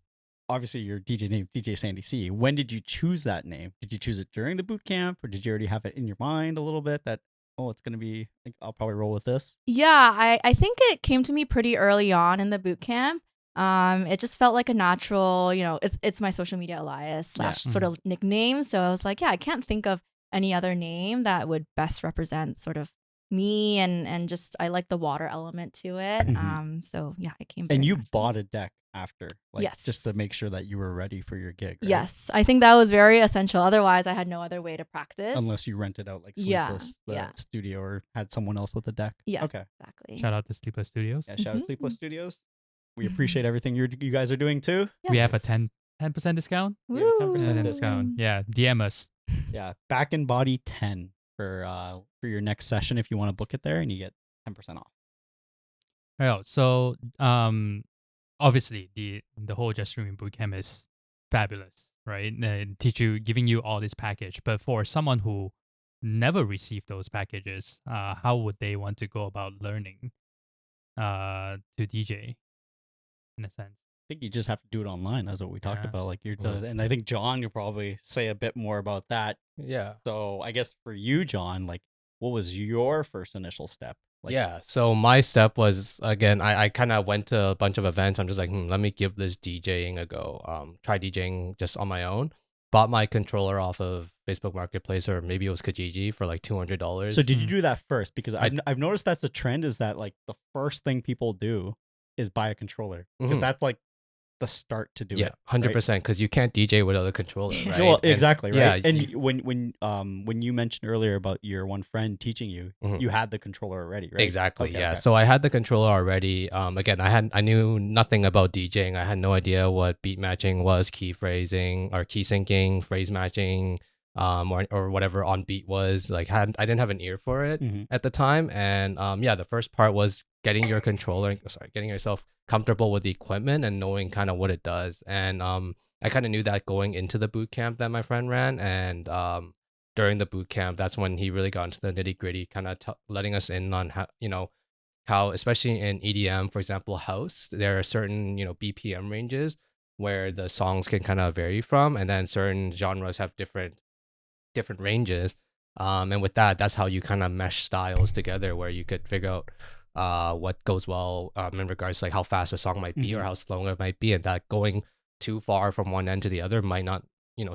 obviously your DJ name, DJ Sandy C. When did you choose that name? Did you choose it during the boot camp, or did you already have it in your mind a little bit that, it's going to be, I'll probably roll with this? Yeah, I think it came to me pretty early on in the boot camp. It just felt like a natural, it's my social media alias / sort of nickname. So I was like, yeah, I can't think of any other name that would best represent sort of me and just I like the water element to it. So yeah, it came. And you naturally. bought a deck after, Yes. just to make sure that you were ready for your gig, right? Yes, I think that was very essential. Otherwise, I had no other way to practice. Unless you rented out Yeah, Sleepless, the yeah. studio, or had someone else with a deck. Yes, Okay. exactly. Shout out to Sleepless Studios. Yeah, shout out Sleepless Studios. We appreciate everything you guys are doing too. We have a Yes. 10% discount. Yeah, 10% Woo. discount. Yeah, DM us. Yeah, Back in Body 10 for your next session if you want to book it there, and you get 10% off. Right. So obviously the whole Just Streaming Bootcamp is fabulous, right? Giving you all this package. But for someone who never received those packages, how would they want to go about learning to DJ in a sense? I think you just have to do it online. That's what we talked Yeah. about. And I think John, you'll probably say a bit more about that. Yeah. So I guess for you, John, what was your first initial step? Yeah. So my step was, again, I kind of went to a bunch of events. I'm just like, let me give this DJing a go. Try DJing just on my own. Bought my controller off of Facebook Marketplace, or maybe it was Kijiji, for $200. So did you do that first? Because I've noticed that's a trend, is that the first thing people do is buy a controller, because that's the start to do it. 100%, because you can't DJ without a controller, right? Well, And- exactly, right? Yeah. And when you mentioned earlier about your one friend teaching you, you had the controller already, right? Exactly. Okay, Yeah. okay. So I had the controller already. Again, I knew nothing about DJing. I had no idea what beat matching was, key phrasing or key syncing, phrase matching, or whatever on beat was. I didn't have an ear for it at the time. And the first part was getting yourself comfortable with the equipment and knowing kind of what it does. And I kind of knew that going into the boot camp that my friend ran. And during the boot camp, that's when he really got into the nitty gritty, kind of letting us in on how, especially in EDM, for example, house, there are certain, BPM ranges where the songs can kind of vary from, and then certain genres have different ranges. And with that's how you kind of mesh styles together, where you could figure out what goes well in regards to how fast a song might be or how slow it might be, and that going too far from one end to the other might not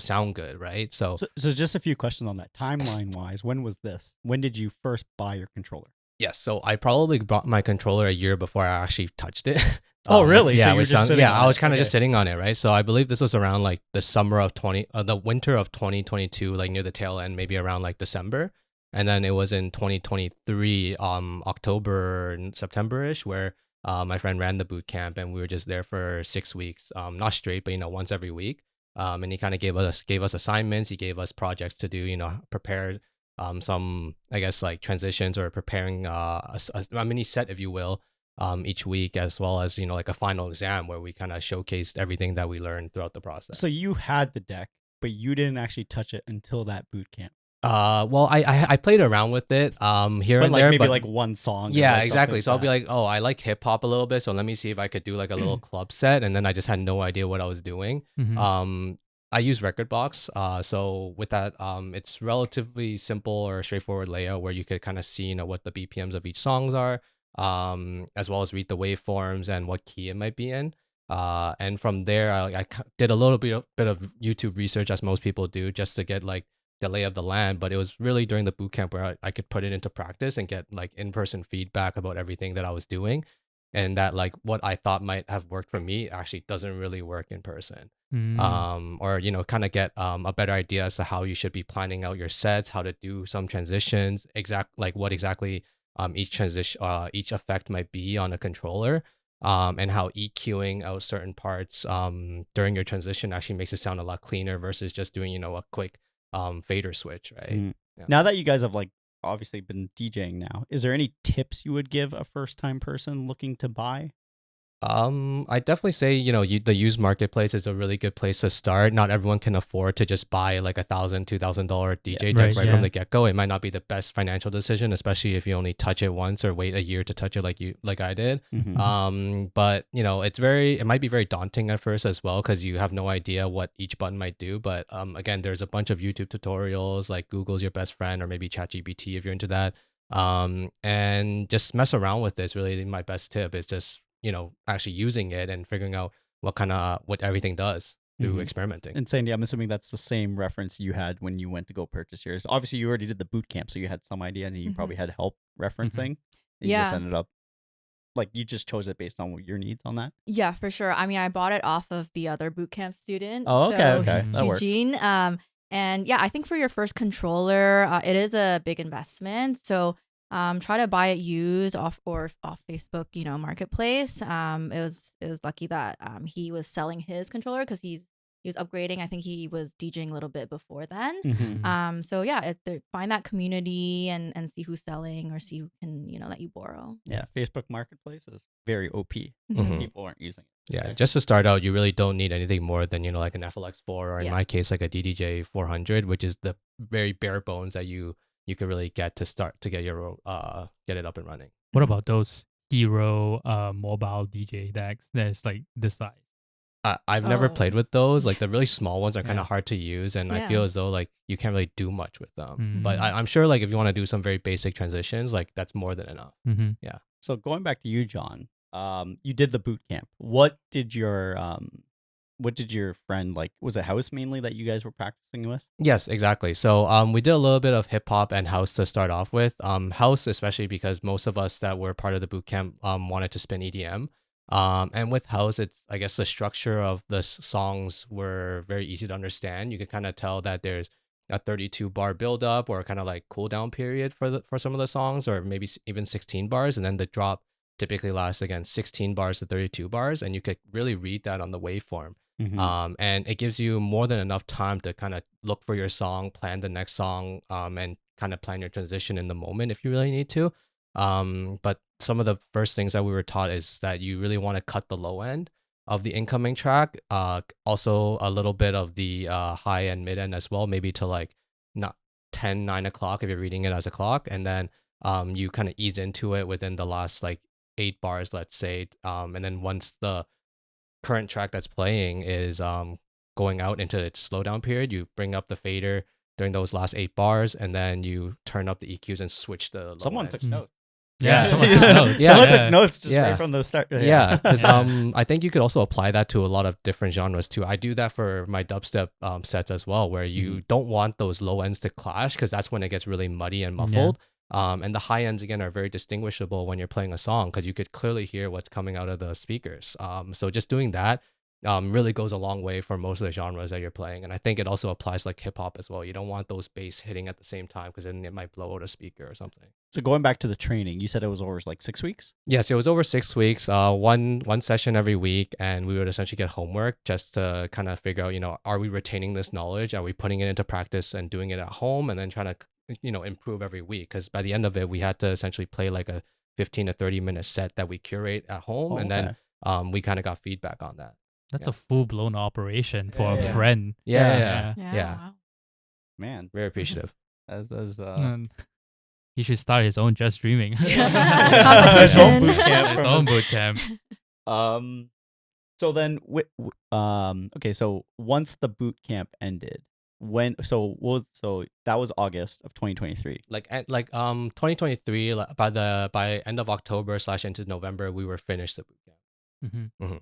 sound good, right? So just a few questions on that. Timeline wise, when was this? When did you first buy your controller? yes, so I probably bought my controller a year before I actually touched it. Oh, really? So Yeah, you were just sitting on I was it. kind of Okay. just sitting on it, right? So I believe this was around the winter of 2022, near the tail end, maybe around December. And then it was in 2023, October, September-ish, where my friend ran the boot camp, and we were just there for 6 weeks, not straight, but once every week. And he kind of gave us assignments. He gave us projects to do, prepare some, I guess, like transitions, or preparing a mini set, if you will, each week, as well as like a final exam where we kind of showcased everything that we learned throughout the process. So you had the deck, but you didn't actually touch it until that boot camp. Well, I played around with it here but and like there, maybe but like one song. or yeah, like exactly. So I'll be something like, oh, I like hip hop a little bit, so let me see if I could do like a little club set, and then I just had no idea what I was doing. Mhm. I use Rekordbox, so with that, it's relatively simple or straightforward layout where you could kind of see what the BPMs of each songs are, as well as read the waveforms and what key it might be in. And from there, I did a little bit of YouTube research, as most people do, just to get like the lay of the land. But it was really during the boot camp where I could put it into practice and get like in-person feedback about everything that I was doing, and that like what I thought might have worked for me actually doesn't really work in person. Or kind of get a better idea as to how you should be planning out your sets, how to do some transitions, what exactly each transition each effect might be on a controller, and how EQing out certain parts during your transition actually makes it sound a lot cleaner versus just doing a quick fader switch, right? Mm. Yeah. Now that you guys have like obviously been DJing now, is there any tips you would give a first time person looking to buy? I definitely say, the used marketplace is a really good place to start. Not everyone can afford to just buy like $1,000, $2,000 DJ deck Right, right yeah. from the get-go. It might not be the best financial decision, especially if you only touch it once or wait a year to touch it like I did. Mhm. But it might be very daunting at first as well, because you have no idea what each button might do. But again, there's a bunch of YouTube tutorials, like Google's your best friend, or maybe ChatGPT if you're into that. And just mess around with this. Really, my best tip is just actually using it and figuring out what everything does through Mhm. experimenting. And Sandy, I'm assuming that's the same reference you had when you went to go purchase yours. Obviously, you already did the boot camp, so you had some idea, and you probably had help referencing. And you just Yeah. ended up like you just chose it based on what your needs on that. Yeah, for sure. I mean, I bought it off of the other bootcamp student. Oh, okay, so okay, that works. Eugene. And yeah, I think for your first controller, it is a big investment. So try to buy it used off Facebook, marketplace. It was lucky that he was selling his controller because he was upgrading. I think he was DJing a little bit before then. Mhm. So yeah, find that community and see who's selling or see who can let you borrow. Yeah, Facebook Marketplace is very OP. Mhm. People aren't using it. Yeah, just to start out, you really don't need anything more than like an FLX4, or in Yeah. my case, like a DDJ 400, which is the very bare bones that you could really get to start to get your get it up and running. What about those hero mobile DJ decks that's like this size? I've never Oh. played with those. Like the really small ones are kind Yeah. of hard to use, and I Yeah. feel as though like you can't really do much with them. But Mhm. I'm sure like if you want to do some very basic transitions, like that's more than enough. So going back to you, John, you did the boot camp. What did your friend like? Was it house mainly that you guys were practicing with? Yes, exactly. So we did a little bit of hip hop and house to start off with. House, especially because most of us that were part of the boot camp wanted to spin EDM. And with house, it's, I guess, the structure of the songs were very easy to understand. You could kind of tell that there's a 32 bar build up or kind of like cool down period for some of the songs, or maybe even 16 bars, and then the drop typically lasts again 16 bars to 32 bars, and you could really read that on the waveform. And it gives you more than enough time to kind of look for your song, plan the next song, and kind of plan your transition in the moment if you really need to. But some of the first things that we were taught is that you really want to cut the low end of the incoming track. Also a little bit of the high end, mid end as well, maybe to like not 9 o'clock if you're reading it as a clock. And then you kind of ease into it within the last like 8 bars, let's say. And then once the current track that's playing is going out into its slowdown period, you bring up the fader during those last 8 bars, and then you turn up the EQs and switch the low Someone end. took notes. Yeah, Yeah. someone took notes. Yeah. Someone Yeah. took notes just Yeah. right from the start. Yeah, because Yeah. I think you could also apply that to a lot of different genres too. I do that for my dubstep sets as well, where you don't want those low ends to clash, because that's when it gets really muddy and muffled. And the high ends again are very distinguishable when you're playing a song, because you could clearly hear what's coming out of the speakers. So just doing that really goes a long way for most of the genres that you're playing. And I think it also applies like hip hop as well. You don't want those bass hitting at the same time because then it might blow out a speaker or something. So going back to the training, you said it was over like 6 weeks? Yes, it was over 6 weeks, one session every week, and we would essentially get homework just to kind of figure out, are we retaining this knowledge? Are we putting it into practice and doing it at home, and then trying to, improve every week? Because by the end of it, we had to essentially play like a 15 to 30-minute set that we curate at home, and then we kind of got feedback on that. That's a full-blown operation for a Yeah. friend. Yeah. Wow. Man, Very appreciative. that's He should start his own just streaming. Competition. boot camp. His own boot camp. So then, okay. So once the boot camp ended, so that was August of 2023. Like 2023, by end of October / into November, we were finished the boot camp. hmm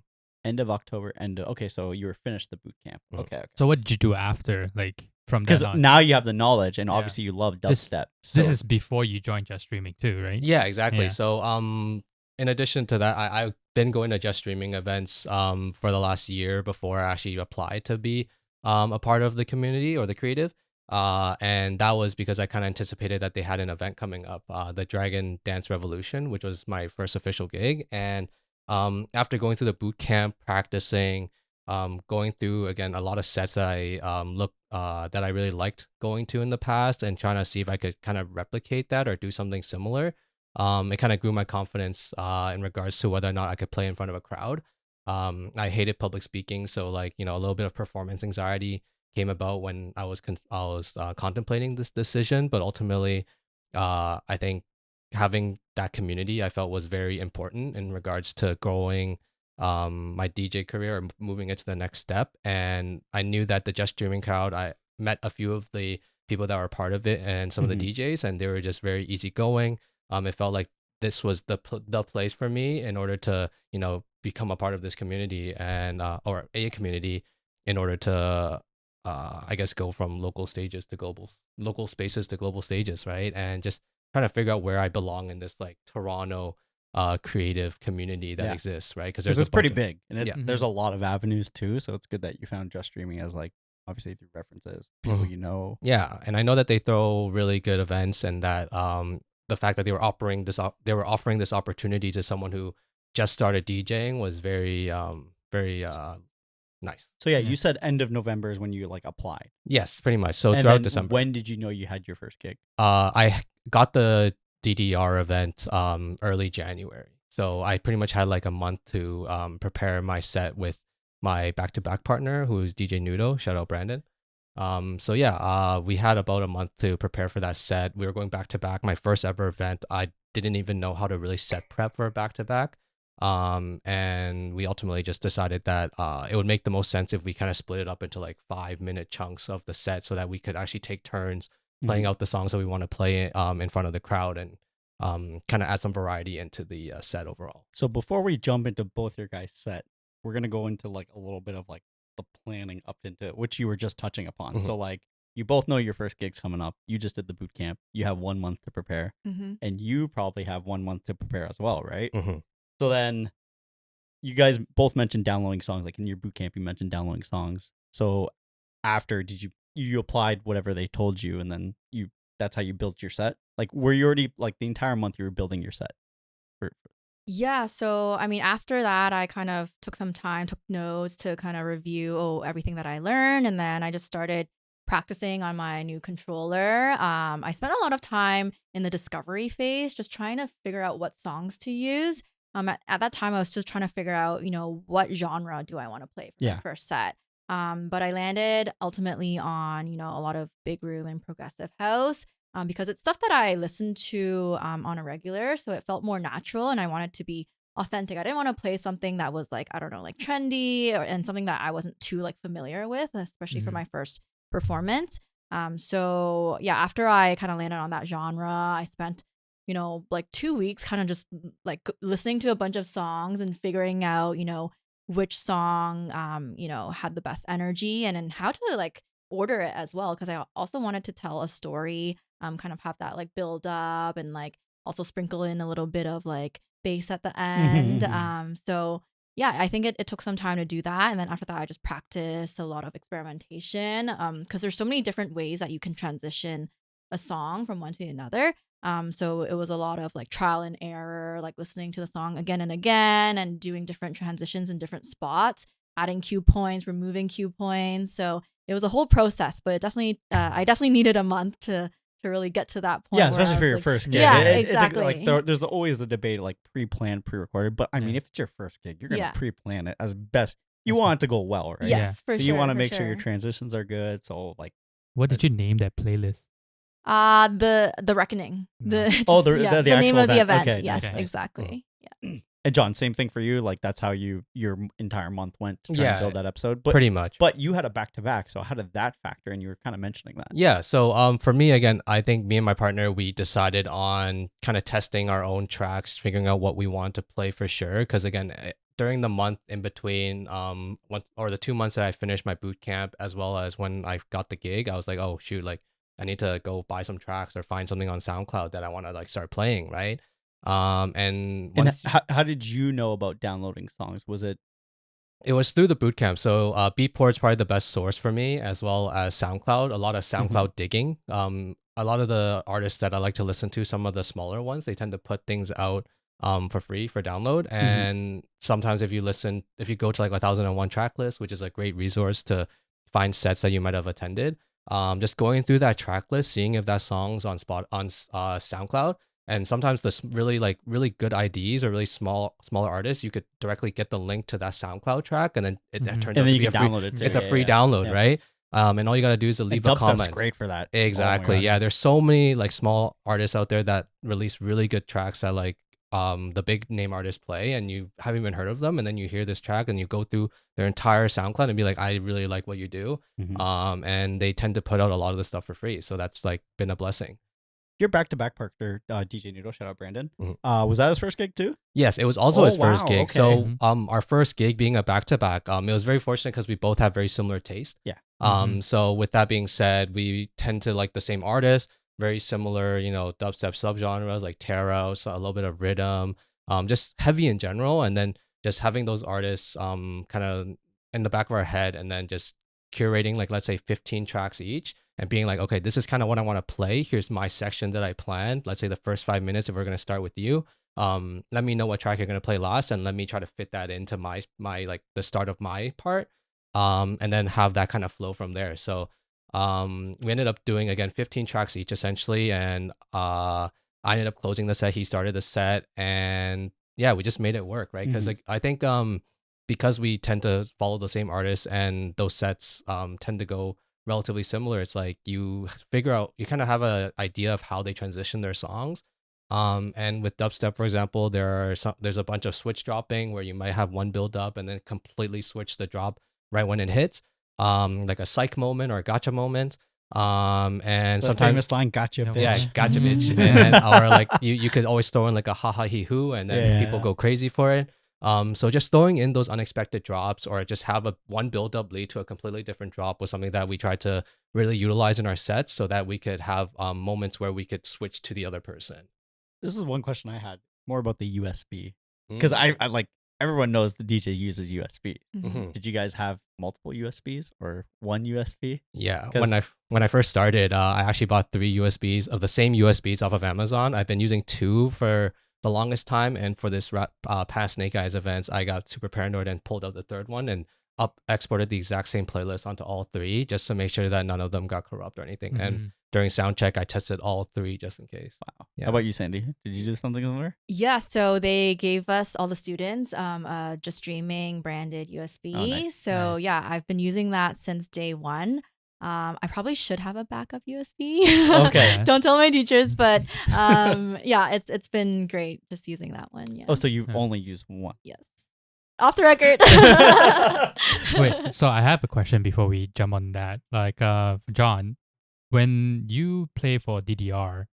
End of October. Okay. So you were finished the boot camp. Mhm. Okay. So what did you do after, like from Because then on? now you have the knowledge, and Yeah. obviously you love This- dubstep. This so- is before you joined just streaming too, right? Yeah, exactly. Yeah. So in addition to that, I've been going to just streaming events for the last year before I actually applied to be a part of the community or the creative. And that was because I kind of anticipated that they had an event coming up, the Dragon Dance Revolution, which was my first official gig. And after going through the boot camp, practicing, going through again a lot of sets that that I really liked going to in the past, and trying to see if I could kind of replicate that or do something similar. It kind of grew my confidence in regards to whether or not I could play in front of a crowd. I hated public speaking, so like a little bit of performance anxiety came about when I was contemplating this decision. But ultimately, I think having that community I felt was very important in regards to growing my DJ career or moving it to the next step. And I knew that the just streaming crowd, I met a few of the people that were part of it and some of the DJs, and they were just very easygoing. It felt like this was the place for me in order to become a part of this community and or a community in order to I guess go from local spaces to global stages, right? And just trying to figure out where I belong in this like Toronto creative community that exists, right? Because it's pretty big, and Yeah. there's a lot of avenues too. So it's good that you found just streaming as like obviously through references, people you know. Yeah, and I know that they throw really good events, and that the fact that they were offering this opportunity to someone who just started DJing was very nice. So yeah, Yeah. you said end of November is when you like applied. Yes, pretty much. So And throughout then December. when did you know you had your first gig? I got the DDR event early January. So I pretty much had like a month to prepare my set with my back-to-back partner, who's DJ Nudo. Shout out Brandon. So yeah, we had about a month to prepare for that set. We were going back-to-back. My first ever event, I didn't even know how to really set prep for a back-to-back. And we ultimately just decided that it would make the most sense if we kind of split it up into like 5-minute chunks of the set so that we could actually take turns playing out the songs that we want to play in front of the crowd, and kind of add some variety into the set overall. So before we jump into both your guys' set, we're gonna go into like a little bit of like the planning up into which you were just touching upon. Mhm. So like you both know your first gig's coming up. You just did the boot camp. You have 1 month to prepare, Mm-hmm. and you probably have 1 month to prepare as well, right? Mm-hmm. So then you guys both mentioned downloading songs. Like in your boot camp, you mentioned downloading songs. So after, did you applied whatever they told you, and then that's how you built your set? Like were you already like the entire month you were building your set? Yeah, so I mean, after that, I kind of took some time, took notes to kind of review everything that I learned, and then I just started practicing on my new controller. I spent a lot of time in the discovery phase, just trying to figure out what songs to use. At that time, I was just trying to figure out, what genre do I want to play for Yeah. the first set. But I landed ultimately on, a lot of big room and progressive house. Because it's stuff that I listen to on a regular, so it felt more natural, and I wanted to be authentic. I didn't want to play something that was like, I don't know, like trendy and something that I wasn't too like familiar with, especially for Mhm. my first performance. So yeah, after I kind of landed on that genre, I spent like 2 weeks kind of just like listening to a bunch of songs and figuring out which song had the best energy, and how to like order it as well, because I also wanted to tell a story, kind of have that like build up, and like also sprinkle in a little bit of like bass at the end. mhm. So yeah, I think it took some time to do that. And then after that, I just practiced a lot of experimentation. Because there's so many different ways that you can transition a song from one to another. So it was a lot of like trial and error, like listening to the song again and again and doing different transitions in different spots, adding cue points, removing cue points. So it was a whole process, but it definitely, I definitely needed a month to really get to that point. Yeah, where I especially for was your like, first gig. Yeah, It's exactly. there's always the debate like pre-planned, pre-recorded. But I mean, Yeah. if it's your first gig, you're gonna Yeah. pre-plan it as best. You That's want it to go well, right? Yes, Yeah. for So sure. you want to for make sure your sure. transitions are good. So like, What did you name that playlist? The Reckoning. No. Oh, The the name actual of the event. event. Okay, Yes, nice, nice. exactly. Yeah. And John, same thing for you. Like that's how your entire month went to try and Yeah, build that episode. But Pretty much. but you had a back-to-back. So how did that factor? And you were kind of mentioning that. Yeah, so for me again, I think me and my partner we decided on kind of testing our own tracks, figuring out what we want to play for sure. Because again, during the month in between, the 2 months that I finished my boot camp, as well as when I got the gig, I was like, oh shoot, like I need to go buy some tracks or find something on SoundCloud that I want to like start playing, right? And And once how did you know about downloading songs? Was it it was through the boot camp. So Beatport's probably the best source for me, as well as SoundCloud. A lot of SoundCloud digging. A lot of the artists that I like to listen to, some of the smaller ones, they tend to put things out for free for download. And sometimes if you go to like 1001 track list, which is a great resource to find sets that you might have attended, just going through that track list, seeing if that song's on SoundCloud. And sometimes really good IDs or really smaller artists, you could directly get the link to that SoundCloud track, and then it turns and out then to you be can a free. download it too. It's a Yeah, free yeah, download, yeah. right? And all you gotta do is to leave a Dubstep's comment. great for that. Exactly. Oh my God. Yeah, there's so many like small artists out there that release really good tracks that like the big name artists play, and you haven't even heard of them, and then you hear this track and you go through their entire SoundCloud and be like, I really like what you do. Mhm. And they tend to put out a lot of the stuff for free, so that's like been a blessing. Your back-to-back partner, DJ Noodle, shout out Brandon. Mhm. Was that his first gig too? Yes, it was also his first wow, gig. okay. So, Mhm. our first gig being a back-to-back, it was very fortunate because we both have very similar taste. Yeah. So with that being said, we tend to like the same artists, very similar, dubstep subgenres like Taro, so a little bit of rhythm, just heavy in general, and then just having those artists, kind of in the back of our head, and then just curating like let's say 15 tracks each and being like, okay, this is kind of what I want to play. Here's my section that I planned. Let's say the first 5 minutes, if we're going to start with you, let me know what track you're going to play last, and let me try to fit that into my like the start of my part, and then have that kind of flow from there. So we ended up doing again 15 tracks each essentially, and I ended up closing the set. He started the set, and yeah, we just made it work, right? Because like I think because we tend to follow the same artists, and those sets tend to go relatively similar, it's like you kind of have an idea of how they transition their songs. And with dubstep, for example, there's a bunch of switch dropping where you might have one build up and then completely switch the drop right when it hits, like a psych moment or a gotcha moment. And The sometimes famous line, "Gotcha, bitch." yeah, gotcha bitch. And or like you could always throw in like a ha ha he hoo, and then people Yeah. go crazy for it. So just throwing in those unexpected drops, or just have one build up lead to a completely different drop, was something that we tried to really utilize in our sets, so that we could have moments where we could switch to the other person. This is one question I had more about the USB because I like everyone knows the DJ uses USB. Mhm. Did you guys have multiple USBs or one USB? Yeah, 'Cause- when I first started, I actually bought 3 USBs of the same USBs off of Amazon. I've been using 2 for the longest time, and for this past Snake Eyes events, I got super paranoid and pulled out the 3rd one and exported the exact same playlist onto all 3, just to make sure that none of them got corrupt or anything. And during sound check, I tested all 3 just in case. Wow. Yeah. How about you, Sandy? Did you do something similar? Yeah, so they gave us, all the students, Just Dreaming branded USB. nice. So Nice. yeah, I've been using that since day one. I probably should have a backup USB. Okay. Don't tell my teachers, but yeah, it's been great just using that one. Yeah. Oh, so you've Yeah. only used one. Yes. Off the record. Wait, so I have a question before we jump on that. Like, John, when you play for DDR,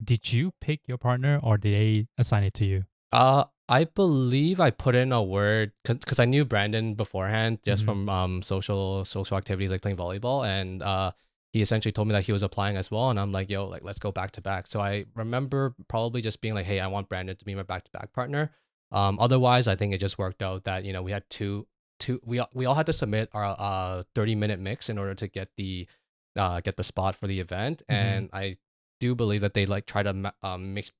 did you pick your partner or did they assign it to you? I believe I put in a word because I knew Brandon beforehand just Mhm. from social activities like playing volleyball, and he essentially told me that he was applying as well, and I'm like, yo, like let's go back to back. So I remember probably just being like, hey, I want Brandon to be my back to back partner. Otherwise, I think it just worked out that we had we all had to submit our 30-minute mix in order to get the spot for the event, and I do believe that they like try to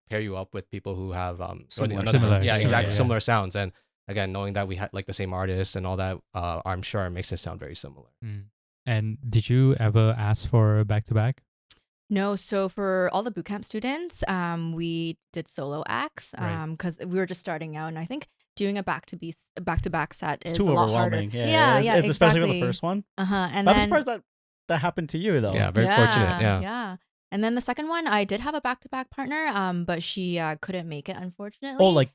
pair you up with people who have Similar, yeah, similar, exactly, yeah. similar sounds. And again, knowing that we had like the same artists and all that, I'm sure it makes it sound very similar. And did you ever ask for back-to-back? No, so for all the bootcamp students, we did solo acts Right. because we were just starting out, and I think doing a back-to-back set It's is too a lot harder. overwhelming. Yeah, It's especially for the exactly. first one. And But I'm then surprised that happened to you though. Yeah, very fortunate. Yeah. yeah. And then the second one, I did have a back-to-back partner, but she couldn't make it, unfortunately. Oh, like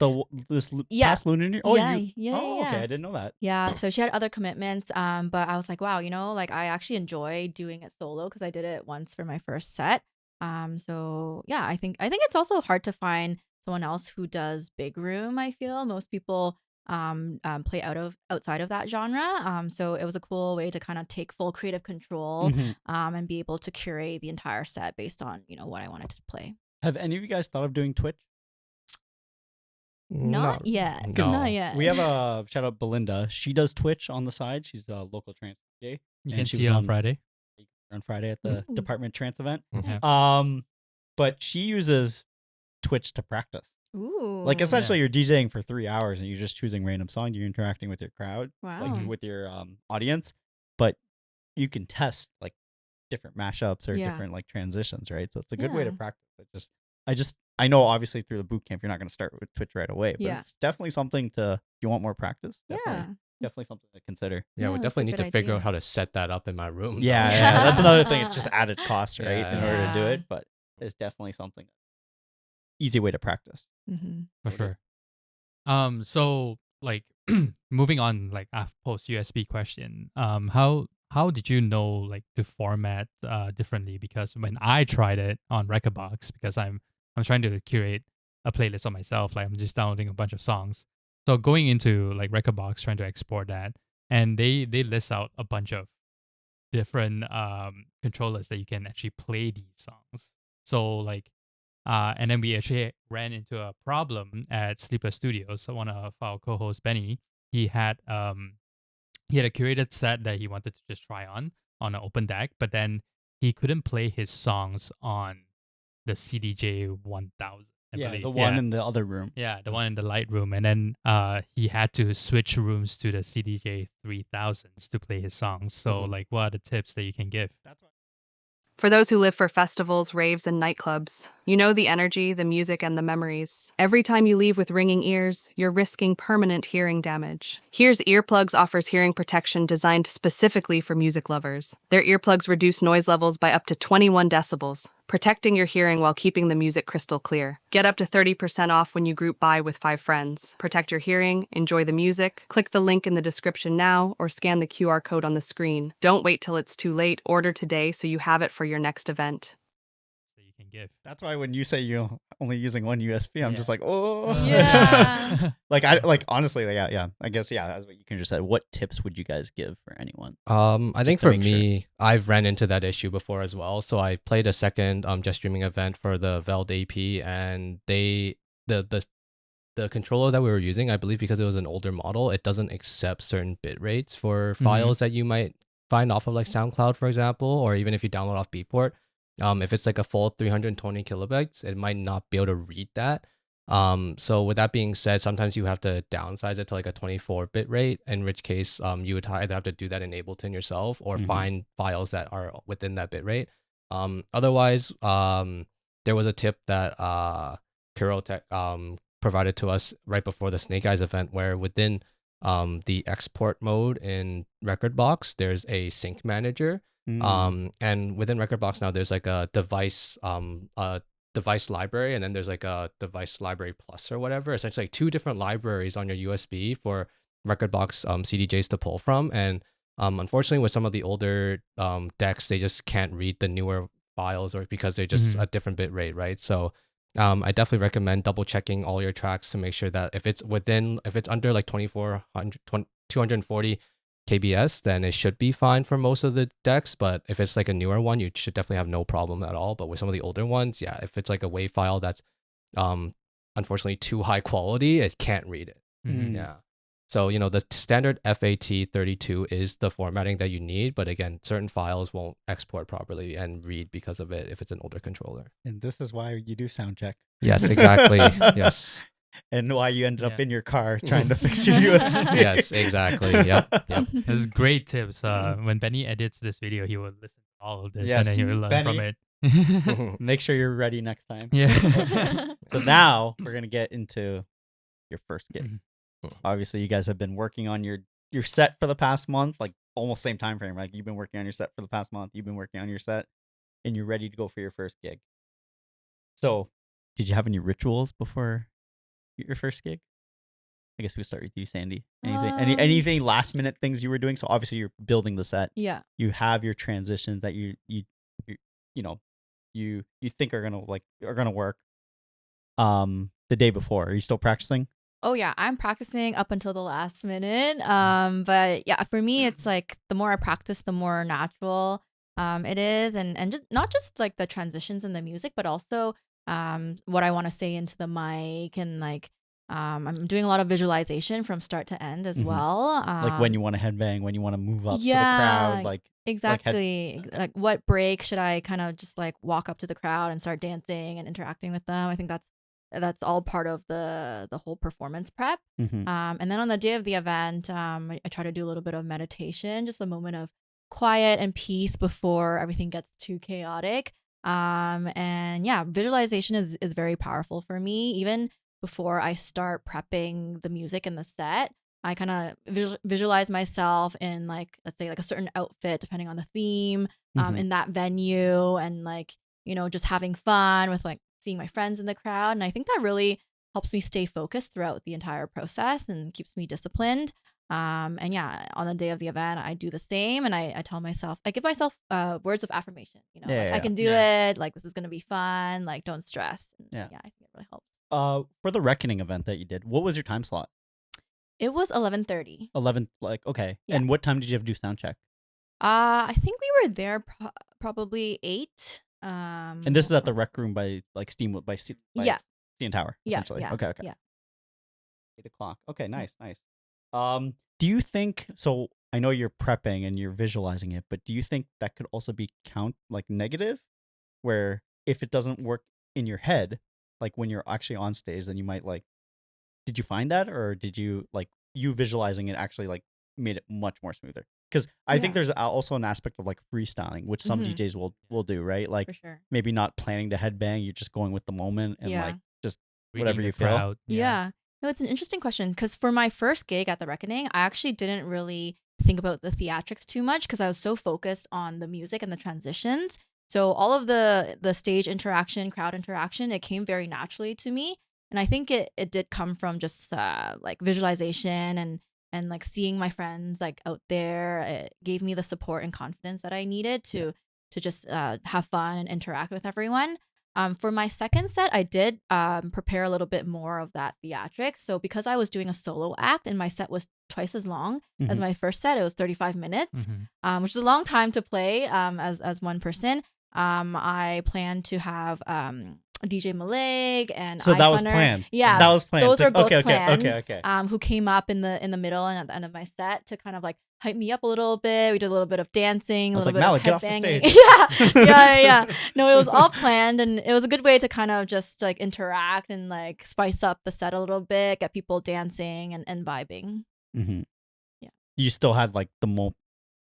Yeah. past Lunar New Year? Oh, Yeah, you. yeah, Oh, yeah. okay. I didn't know that. Yeah, so she had other commitments, but I was like, wow, like I actually enjoy doing it solo because I did it once for my first set. So yeah, I think it's also hard to find someone else who does big room. I feel most people play outside of that genre. So it was a cool way to kind of take full creative control Mhm. and be able to curate the entire set based on what I wanted to play. Have any of you guys thought of doing Twitch? Not yet. no. Not yet. We have a shout out Belinda. She does Twitch on the side. She's a local trans DJ. You And can she see was it on on- Friday. on Friday at the Ooh. Department Trance event. Mhm. But she uses Twitch to practice. Ooh. Like essentially, you're DJing for 3 hours and you're just choosing random songs. You're interacting with your crowd, Wow. like with your audience. But you can test like different mashups or Yeah. different like transitions, right? So it's a good way to Yeah. practice. I know obviously through the boot camp you're not going to start with Twitch right away, but Yeah. it's definitely something to if you want more practice. Yeah. Definitely something to consider. Yeah, we Yeah, that's a definitely need good to figure idea. out how to set that up in my room. Yeah, though. yeah, that's another thing. It's just added cost, right, in order to do Yeah. it. But it's definitely something easy way to practice. Mm-hmm. For sure. So like moving on, like a post USB question. How did you know like to format differently? Because when I tried it on Rekordbox, because I'm trying to curate a playlist on myself, like I'm just downloading a bunch of songs. So going into like Rekordbox, trying to export that, and they list out a bunch of different controllers that you can actually play these songs. So like and then we actually ran into a problem at Sleepless Studios. So one of our co-hosts, Benny, he had a curated set that he wanted to just try on an open deck, but then he couldn't play his songs on the CDJ 1000. I Yeah, believe. the one in the other room. Yeah, the one in the light room, and then he had to switch rooms to the CDJ 3000s to play his songs. So Mhm. like, what are the tips that you can give? That's why. For those who live for festivals, raves, and nightclubs, you know the energy, the music, and the memories. Every time you leave with ringing ears, you're risking permanent hearing damage. Here's Earplugs offers hearing protection designed specifically for music lovers. Their earplugs reduce noise levels by up to 21 decibels, protecting your hearing while keeping the music crystal clear. Get up to 30% off when you group buy with 5 friends. Protect your hearing, enjoy the music. Click the link in the description now or scan the QR code on the screen. Don't wait till it's too late. Order today so you have it for your next event. That you can give. That's why when you say you're only using one USB, I'm just Yeah. like, oh. Yeah. like honestly, yeah. I guess that's what you can just say. What tips would you guys give for anyone? I think to for make sure. me, I've ran into that issue before as well. So I played a second just streaming event for the Veld AP, and the controller that we were using, I believe because it was an older model, it doesn't accept certain bit rates for files that you might find off of like SoundCloud, for example, or even if you download off Beatport. If it's like a full 320 kilobytes, it might not be able to read that. So with that being said, sometimes you have to downsize it to like a 24 bit rate, in which case you would either have to do that in Ableton yourself or Mhm. find files that are within that bit rate. Otherwise, there was a tip that Kuro Tech provided to us right before the Snake Eyes event, where within the export mode in Rekordbox, there's a sync manager. And within Rekordbox now, there's like a device library, and then there's like a device library plus or whatever. Essentially, like 2 different libraries on your USB for Rekordbox CDJs to pull from. And unfortunately, with some of the older decks, they just can't read the newer files, or because they're just a different bit rate, right? So I definitely recommend double checking all your tracks to make sure that if it's under like 240 kbs, then it should be fine for most of the decks. But if it's like a newer one, you should definitely have no problem at all. But with some of the older ones, yeah, if it's like a WAV file that's unfortunately too high quality, it can't read it. Mhm. Yeah. So, the standard FAT32 is the formatting that you need, but again, certain files won't export properly and read because of it if it's an older controller. And this is why you do sound check. Yes, exactly. Yes. And why you ended up Yeah. in your car trying to fix your USB. Yes, exactly. Yep. That's great tips. When Benny edits this video, he will listen to all of this Yes, and then he will learn from Benny. it. Make sure you're ready next time. Yeah. So now we're gonna get into your first gig. Mhm. Obviously, you guys have been working on your set for the past month, like almost same time frame. Like you've been working on your set for the past month. You've been working on your set, and you're ready to go for your first gig. So, did you have any rituals before your first gig? I guess we start with you, Sandy. Anything last minute things you were doing? So obviously you're building the set. Yeah. You have your transitions that you think are gonna work. The day before, are you still practicing? Oh yeah, I'm practicing up until the last minute. But yeah, for me, it's like the more I practice, the more natural it is, and just not just like the transitions in the music, but also what I want to say into the mic, and like I'm doing a lot of visualization from start to end as Mhm. well. Like when you want to headbang, when you want to move up to the yeah, crowd, like exactly. Like what break should I kind of just like walk up to the crowd and start dancing and interacting with them? I think that's all part of the whole performance prep. Mhm. And then on the day of the event, I try to do a little bit of meditation, just a moment of quiet and peace before everything gets too chaotic. And yeah, visualization is very powerful for me. Even before I start prepping the music and the set, I kind of visualize myself in like, let's say like a certain outfit, depending on the theme, Mhm. in that venue, and like, just having fun with like seeing my friends in the crowd. And I think that really helps me stay focused throughout the entire process and keeps me disciplined. And yeah, on the day of the event, I do the same, and I tell myself, I give myself words of affirmation, like I can do it, like this is gonna be fun, like don't stress. And Yeah. I think it really helps. For the Reckoning event that you did, what was your time slot? It was 11:30. 11, like, okay. Yeah. And what time did you have to do sound check? I think we were there probably 8. And this is at the rec room by like Steamwood by yeah, CN Tower, yeah, essentially. yeah, Okay. yeah. 8 o'clock. Okay, nice. Do you think so? I know you're prepping and you're visualizing it, but do you think that could also be negative, where if it doesn't work in your head, like when you're actually on stage, then you might like. Did you find that, or did you like you visualizing it actually like made it much more smoother? Because I think Yeah. there's also an aspect of like freestyling, which some Mhm. DJs will do, right? Like For sure. maybe not planning to headbang, you're just going with the moment and Yeah. like just Reading whatever the you feel. crowd. Yeah. No, it's an interesting question, because for my first gig at the Reckoning, I actually didn't really think about the theatrics too much because I was so focused on the music and the transitions. So all of the stage interaction, crowd interaction, it came very naturally to me. And I think it did come from just like visualization and like seeing my friends like out there. It gave me the support and confidence that I needed to just have fun and interact with everyone. For my second set, I did prepare a little bit more of that theatrics. So because I was doing a solo act and my set was twice as long as Mhm. my first set, it was 35 minutes, Mhm. which is a long time to play as one person. I planned to have DJ Malig and So that was iFunner. planned. Yeah, That was planned. those So- were both okay. planned. Who came up in the middle and at the end of my set to kind of like hype me up a little bit. We did a little bit of dancing, a I was little like, bit Malik, of get off the headbanging. stage. yeah. No, it was all planned, and it was a good way to kind of just like interact and like spice up the set a little bit, get people dancing and vibing. Mm-hmm. Yeah. You still had like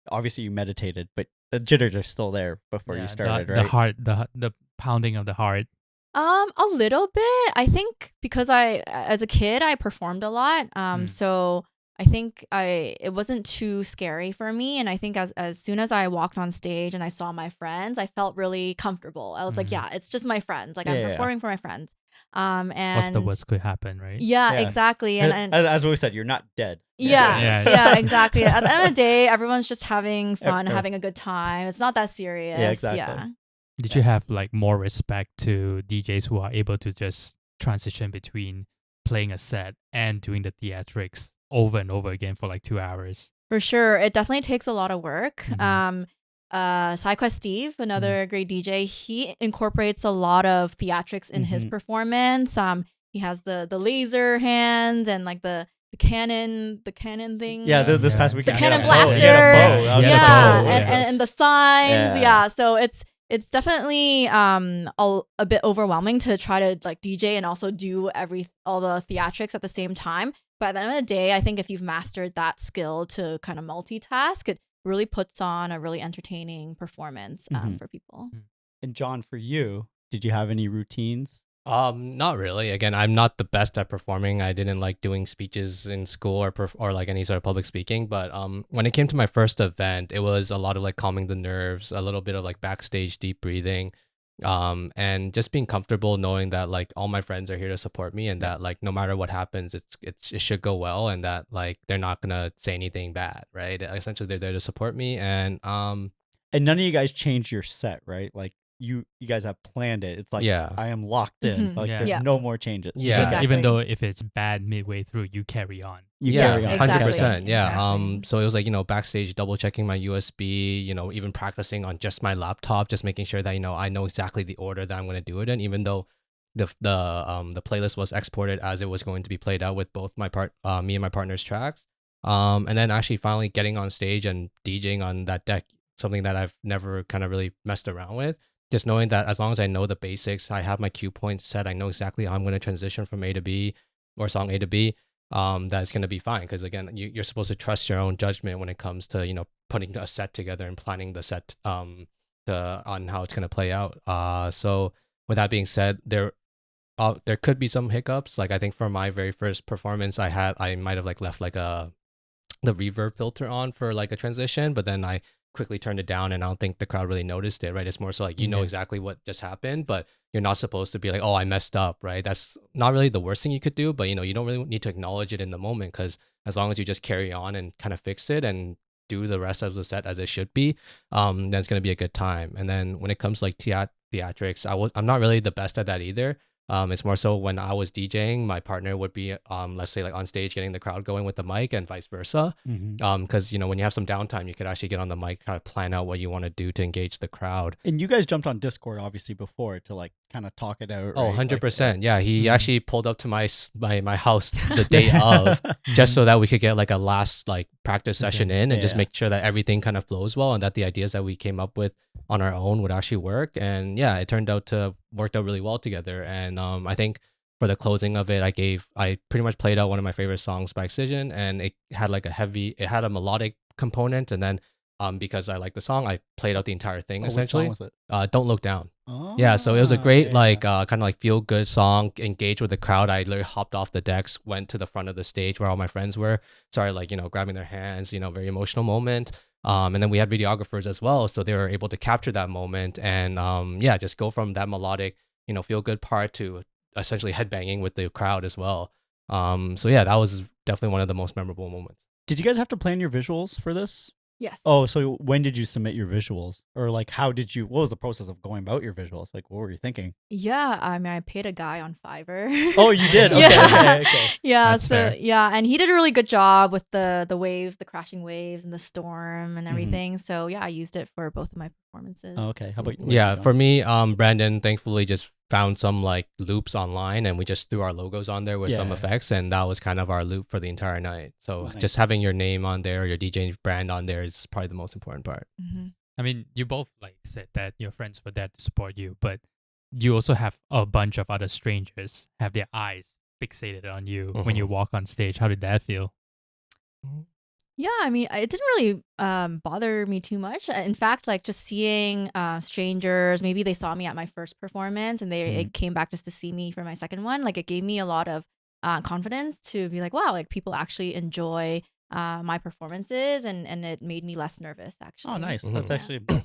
obviously you meditated, but the jitters are still there before you started, the right? heart, the pounding of the heart. A little bit. I think because as a kid, I performed a lot. So I think it wasn't too scary for me. And I think as soon as I walked on stage and I saw my friends, I felt really comfortable. I was like, yeah, it's just my friends. Like I'm performing for my friends. And What's the worst could happen, right? Yeah, Yeah. exactly. And as we said, you're not dead. yeah, exactly. At the end of the day, everyone's just having fun, Yeah. having a good time. It's not that serious. Yeah, exactly. Yeah. Did you have like more respect to DJs who are able to just transition between playing a set and doing the theatrics over and over again for like 2 hours? For sure. It definitely takes a lot of work. Mhm. SideQuest Steve, another great DJ, he incorporates a lot of theatrics in his performance. He has the laser hands and like the cannon thing. Yeah, this past the weekend. cannon yeah. blaster. You get a bow. I was Yeah, gonna say, and the signs. Yeah. Yeah, so it's definitely a bit overwhelming to try to like DJ and also do all the theatrics at the same time. But at the end of the day, I think if you've mastered that skill to kind of multitask, it really puts on a really entertaining performance for people. And John, for you, did you have any routines? Not really. Again, I'm not the best at performing. I didn't like doing speeches in school or like any sort of public speaking. But when it came to my first event, it was a lot of like calming the nerves, a little bit of like backstage deep breathing, and just being comfortable knowing that like all my friends are here to support me and that like no matter what happens, it should go well and that like they're not gonna say anything bad, right? Essentially, they're there to support me And none of you guys changed your set, right? Like you guys have planned it. It's like I am locked in. Like there's no more changes. Yeah, Exactly. Even though if it's bad midway through, you carry on. You carry on. 100%. Yeah. Exactly. So it was like, backstage double checking my USB, even practicing on just my laptop, just making sure that, I know exactly the order that I'm going to do it in, even though the playlist was exported as it was going to be played out with both me and my partner's tracks. And then actually finally getting on stage and DJing on that deck, something that I've never kind of really messed around with. Just knowing that as long as I know the basics, I have my cue points set, I know exactly how I'm going to transition from A to B or song A to B, that's going to be fine. Because again, you're supposed to trust your own judgment when it comes to, putting a set together and planning the set on how it's going to play out. So with that being said, there could be some hiccups. Like I think for my very first performance, I might have like left like the reverb filter on for like a transition, but then I quickly turned it down and I don't think the crowd really noticed it, right? It's more so like know exactly what just happened, but you're not supposed to be like, oh, I messed up, right? That's not really the worst thing you could do, but you don't really need to acknowledge it in the moment, because as long as you just carry on and kind of fix it and do the rest of the set as it should be, then it's going to be a good time. And then when it comes to like theatrics, I'm not really the best at that either. It's more so when I was DJing, my partner would be, let's say like on stage getting the crowd going with the mic and vice versa. Because, when you have some downtime, you could actually get on the mic, kind of plan out what you want to do to engage the crowd. And you guys jumped on Discord obviously before to like kind of talk it out. Oh, right? 100%. Yeah. He actually pulled up to my house the day of just so that we could get like a last like practice session in and just make sure that everything kind of flows well and that the ideas that we came up with on our own would actually work. And yeah, it turned out to worked out really well together. And I think for the closing of it, I pretty much played out one of my favorite songs by Excision, and it had like a melodic component, and then because I like the song, I played out the entire thing essentially. What song was it? Don't Look Down. Yeah, so it was a great kind of like feel good song, engaged with the crowd. I literally hopped off the decks, went to the front of the stage where all my friends were, started like grabbing their hands, very emotional moment. And then we had videographers as well, so they were able to capture that moment and just go from that melodic feel good part to essentially headbanging with the crowd as well. So yeah, that was definitely one of the most memorable moments. Did you guys have to plan your visuals for this? Yes. Oh, so when did you submit your visuals? Or like what was the process of going about your visuals? Like what were you thinking? Yeah, I mean, I paid a guy on Fiverr. Oh, you did? Okay, Yeah. okay. Yeah, That's fair. yeah, and he did a really good job with the waves, the crashing waves and the storm and everything. So yeah, I used it for both of my performances. Oh, okay. How about you? Yeah, for me, Brandon thankfully just found some like loops online and we just threw our logos on there with some effects, and that was kind of our loop for the entire night. So Nice. just having your name on there, your DJ brand on there is probably the most important part. I mean, you both like said that your friends were there to support you, but you also have a bunch of other strangers have their eyes fixated on you when you walk on stage. How did that feel? Yeah, I mean, it didn't really bother me too much. In fact, like just seeing strangers, maybe they saw me at my first performance and they came back just to see me for my second one. Like it gave me a lot of confidence to be like, wow, like people actually enjoy my performances, and it made me less nervous actually. Oh, nice. Mhm. That's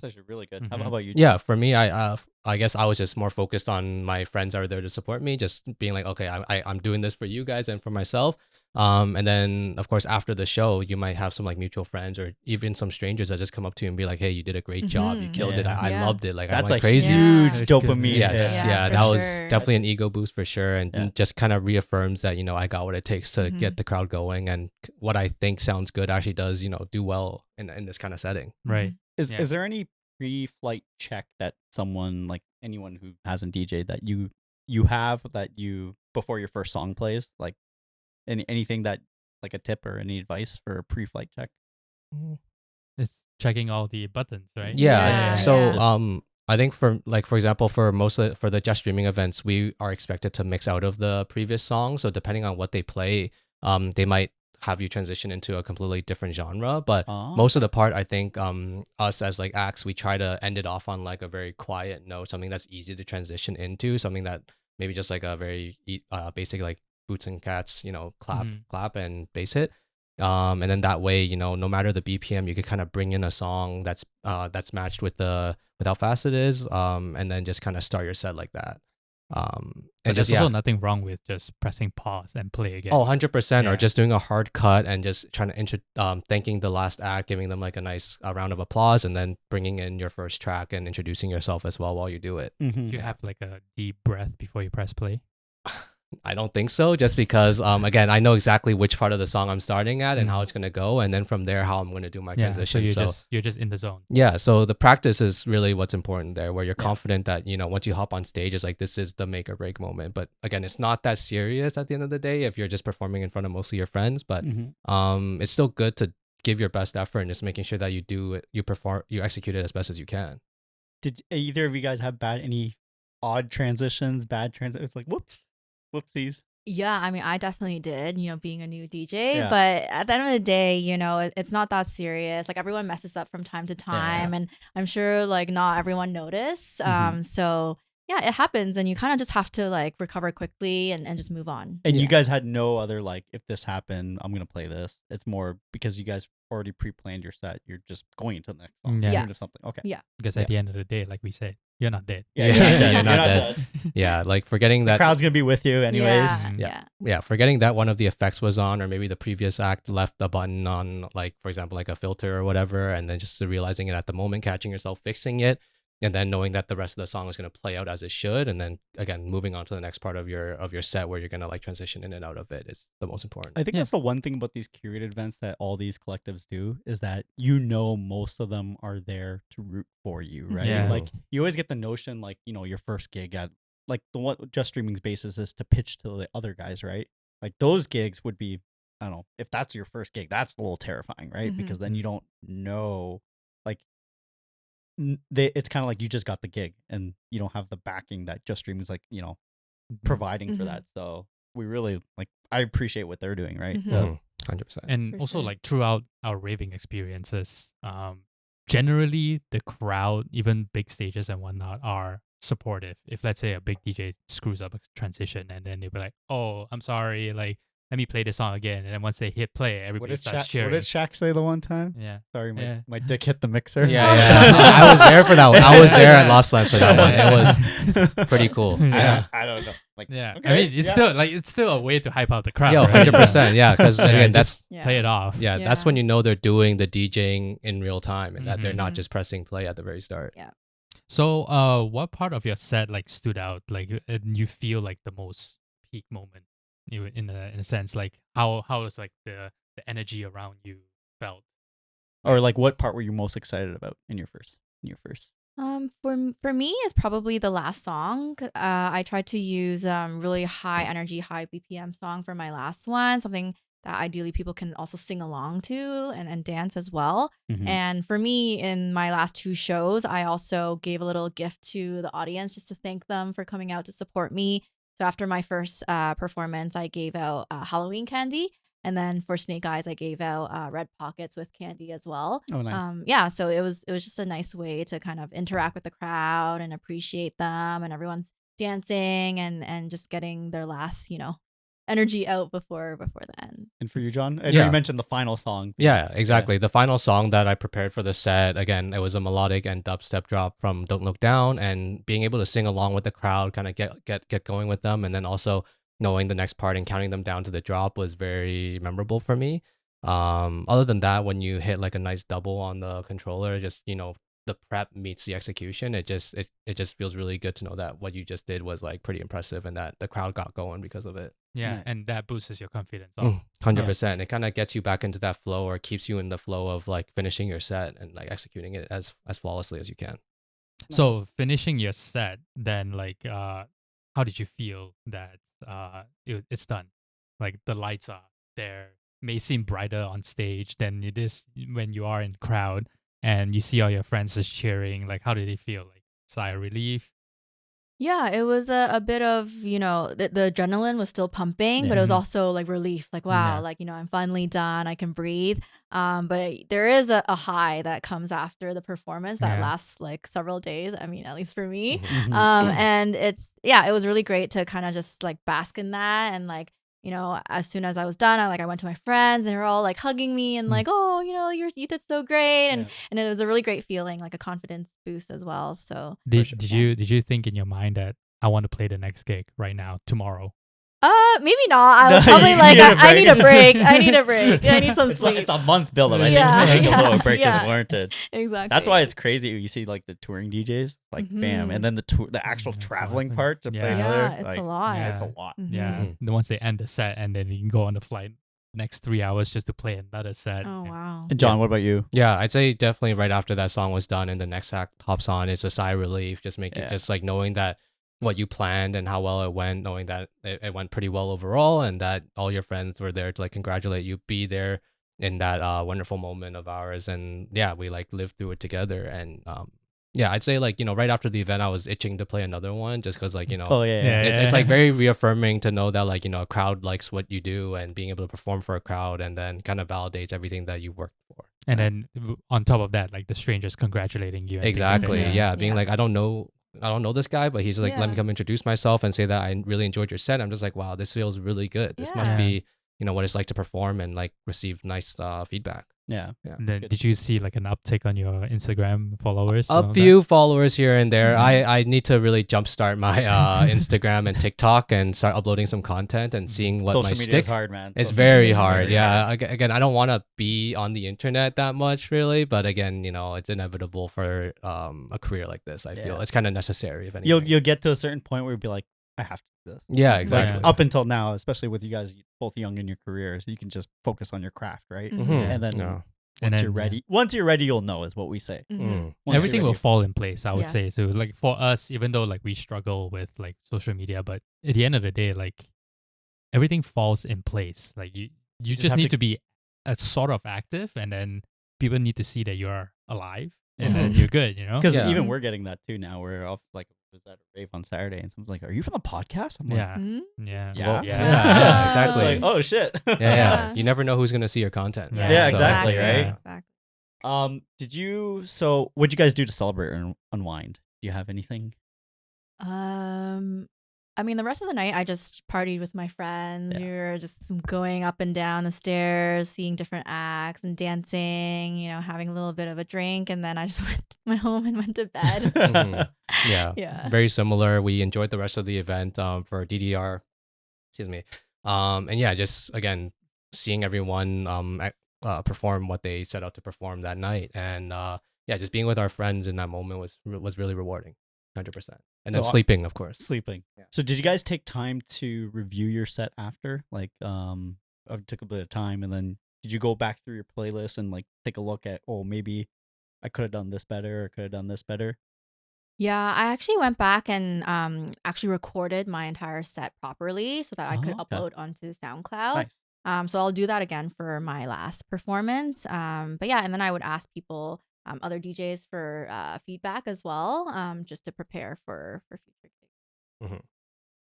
actually really good. How about you? Yeah, for me, I guess I was just more focused on my friends are there to support me, just being like, okay, I'm doing this for you guys and for myself. And then of course after the show, you might have some like mutual friends or even some strangers that just come up to you and be like, hey, you did a great job, you killed it, I Yeah. loved it, like That's I went a crazy. huge That's dopamine. good. Yes, Yeah, yeah, for that was sure. definitely an ego boost for sure, and just kind of reaffirms that I got what it takes to get the crowd going, and what I think sounds good actually does do well in this kind of setting. Right. Is Yeah. there any pre-flight check that anyone who hasn't DJ'd that you have that you before your first song plays? Like anything that like a tip or any advice for a pre-flight check? It's checking all the buttons, right? Yeah. Yeah, So yeah. I think for example, for for the just streaming events, we are expected to mix out of the previous song. So depending on what they play, they might have you transition into a completely different genre. But most of the part, I think us as like acts, we try to end it off on like a very quiet note, something that's easy to transition into, something that maybe just like a very basic like boots and cats, clap and bass hit. And then that way, no matter the BPM, you could kind of bring in a song that's matched with how fast it is, and then just kind of start your set like that. And But just there's also nothing wrong with just pressing pause and play again. 100%, Yeah. or just doing a hard cut and just trying to thanking the last act, giving them like a nice round of applause, and then bringing in your first track and introducing yourself as well while you do it. Mm-hmm. Do you have like a deep breath before you press play? I don't think so, just because again, I know exactly which part of the song I'm starting at and how it's gonna go, and then from there how I'm gonna do my transition. So you're just in the zone. Yeah, so the practice is really what's important there, where you're confident that once you hop on stage, it's like this is the make or break moment. But again, it's not that serious at the end of the day if you're just performing in front of mostly your friends. But it's still good to give your best effort and just making sure that you do it, you execute it as best as you can. Did either of you guys have any odd transitions, bad transitions? It's like whoopsies. Yeah, I mean, I definitely did, being a new DJ. Yeah. But at the end of the day, it's not that serious. Like everyone messes up from time to time, and I'm sure like not everyone noticed. So yeah, it happens, and you kind of just have to like recover quickly and just move on. And you guys had no other like, if this happened, I'm gonna play this. It's more because you guys already pre-planned your set. You're just going into the next song. Yeah. Even if something. Okay. Yeah. Because at the end of the day, like we said, you're not dead. Yeah, You're not dead. Yeah, like forgetting The that crowd's gonna be with you anyways. Yeah. forgetting that one of the effects was on, or maybe the previous act left a button on, like for example like a filter or whatever, and then just realizing it at the moment, catching yourself fixing it, and then knowing that the rest of the song is going to play out as it should, and then again moving on to the next part of your set where you're going to like transition in and out of it is the most important. I think that's the one thing about these curated events that all these collectives do is that most of them are there to root for you, right? Yeah. Like you always get the notion like, your first gig at like the what just streaming's basis is to pitch to the other guys, right? Like those gigs would be, I don't know, if that's your first gig, that's a little terrifying, right? Because then you don't know, like it's kind of like you just got the gig and you don't have the backing that just streaming's like, providing for that. So we really like, I appreciate what they're doing, right? 100%. And For also sure. like throughout our raving experiences, generally the crowd, even big stages and whatnot, are supportive. If let's say a big DJ screws up a transition and then they'll be like, "Oh, I'm sorry, like let me play this song again." And then once they hit play, everybody starts cheering. What did Shaq say the one time? Yeah. Sorry, Yeah. my dick hit the mixer. Yeah. I was there for that one. I was there at Lost Lands for that one. It was pretty cool. Yeah. I don't know. Like, Yeah. okay, I mean, it's still a way to hype up the crowd. Yeah, right? 100%. Yeah, because again, that's Yeah. play it off. that's when you know they're doing the DJing in real time and that they're not Mhm. just pressing play at the very start. Yeah. So, what part of your set like stood out, like, and you feel like the most peak moment, in a sense, like how was like the energy around you felt? Or like, what part were you most excited about in your first? For me, it's probably the last song. I tried to use really high energy, high BPM song for my last one, something that ideally people can also sing along to and dance as well. Mhm. And for me, in my last two shows, I also gave a little gift to the audience just to thank them for coming out to support me. So after my first performance, I gave out Halloween candy. And then for Snake Eyes, I gave out red pockets with candy as well. Oh, nice. Yeah, so it was just a nice way to kind of interact with the crowd and appreciate them, and everyone's dancing and just getting their last, energy out before the end. And for you, John, I know Yeah. you mentioned the final song. Yeah, exactly. The final song that I prepared for the set, again, it was a melodic and dubstep drop from Don't Look Down, and being able to sing along with the crowd, kind of get going with them, and then also knowing the next part and counting them down to the drop was very memorable for me. Other than that, when you hit like a nice double on the controller, just the prep meets the execution, it just feels really good to know that what you just did was like pretty impressive and that the crowd got going because of it. Yeah, Nice. and that boosts your confidence. 100%. It kind of gets you back into that flow, or keeps you in the flow of like finishing your set and like executing it as flawlessly as you can. So finishing your set, then like how did you feel that it's done? Like the lights are there, may seem brighter on stage than it is when you are in crowd and you see all your friends just cheering. Like, how did it feel? Like sigh of relief? Yeah, it was a bit of, the adrenaline was still pumping, but it was Mhm. also like relief, like, wow, Yeah. like, I'm finally done. I can breathe. But there is a high that comes after the performance that Yeah. lasts like several days. I mean, at least for me. Mhm. And it was really great to kind of just like bask in that. And like, as soon as I was done, I went to my friends and they were all like hugging me and like, oh, you did so great. And it was a really great feeling, like a confidence boost as well. So Did you think in your mind that I want to play the next gig right now, tomorrow? maybe not. I was No, probably you like, need a I need a break. break. I need a break. I need some It's, sleep. it's a month build up. I Yeah, think a little yeah, break yeah. is warranted. Exactly. That's why it's crazy. You see like the touring DJs, like bam, Mhm. and then the actual Yeah, traveling exactly. part to play Yeah. another. Yeah, it's like, a lot. It's a Yeah. lot. Yeah. Mhm. The once they end the set and then you can go on the flight next 3 hours just to play another set. Oh And- wow. And John, what about you? Yeah, I'd say definitely right after that song was done and the next act hops on, it's a sigh of relief. Just making, Yeah. just like knowing that what you planned and how well it went, knowing that it went pretty well overall, and that all your friends were there to like congratulate you, be there in that wonderful moment of ours, and yeah, we like lived through it together. And yeah, I'd say like right after the event, I was itching to play another one, just because like Oh yeah, yeah. Yeah. it's like very reaffirming to know that like a crowd likes what you do, and being able to perform for a crowd, and then kind of validates everything that you worked for. And then on top of that, like the strangers congratulating you. And things like that. Exactly. Yeah. Being Yeah. like, I don't know this guy, but he's like, let me Yeah. come introduce myself and say that I really enjoyed your set. I'm just like, wow, this feels really good. This must Yeah. be, what it's like to perform and like receive nice feedback. Yeah. And then Good. did you see like an uptick on your Instagram followers? and all A that? few followers here and there. Mhm. I need to really jumpstart my Instagram and TikTok and start uploading some content and seeing what Social might media stick. is hard, man. It's Social very media is hard. very Yeah. Again, I don't want to be on the internet that much, really. But again, it's inevitable for a career like this. I feel Yeah. it's kind of necessary. If anything. You'll get to a certain point where you'll be like, I have to do this. Yeah. Like, Exactly. Like up until now, especially with you guys both young in your careers, you can just focus on your craft, right? Mhm. Mhm. And then Yeah. once And you're then, yeah. ready, once you're ready, you'll know is what we say. Mhm. Mm. Once you're Everything will ready- fall in place, I would Yes. say. So like for us, even though like we struggle with like social media, but at the end of the day, like everything falls in place. Like you just just have need to- to be a sort of active, and then people need to see that you are alive, and Mm-hmm. then you're good. Because Yeah. even we're getting that too now. We're off like was at a rave on Saturday, and someone's like, "Are you from the podcast?" I'm like, Yeah, Mhm. yeah, Yeah. Well, yeah. yeah, It's exactly. like, oh shit. Yeah. Yeah. You never know who's gonna see your content. Yeah. Yeah, exactly, Exactly. right? Exactly. Did you? So, what'd you guys do to celebrate or unwind? Do you have anything? I mean, the rest of the night, I just partied with my friends. Yeah. We were just going up and down the stairs, seeing different acts and dancing, having a little bit of a drink. And then I just went home and went to bed. Mhm. Yeah. Yeah. Very similar. We enjoyed the rest of the event for DDR. Excuse me. And yeah, just again seeing everyone perform what they set out to perform that night, and yeah, just being with our friends in that moment was really rewarding, 100%. And then So, sleeping, of course. Sleeping. Yeah. So, did you guys take time to review your set after? Like, I took a bit of time, and then did you go back through your playlist and like take a look at, oh, maybe I could have done this better, or could have done this better? Yeah, I actually went back and actually recorded my entire set properly so that I could Oh, okay. upload onto SoundCloud. Nice. So I'll do that again for my last performance. But yeah, and then I would ask people, other DJs for feedback as well, just to prepare for future gigs.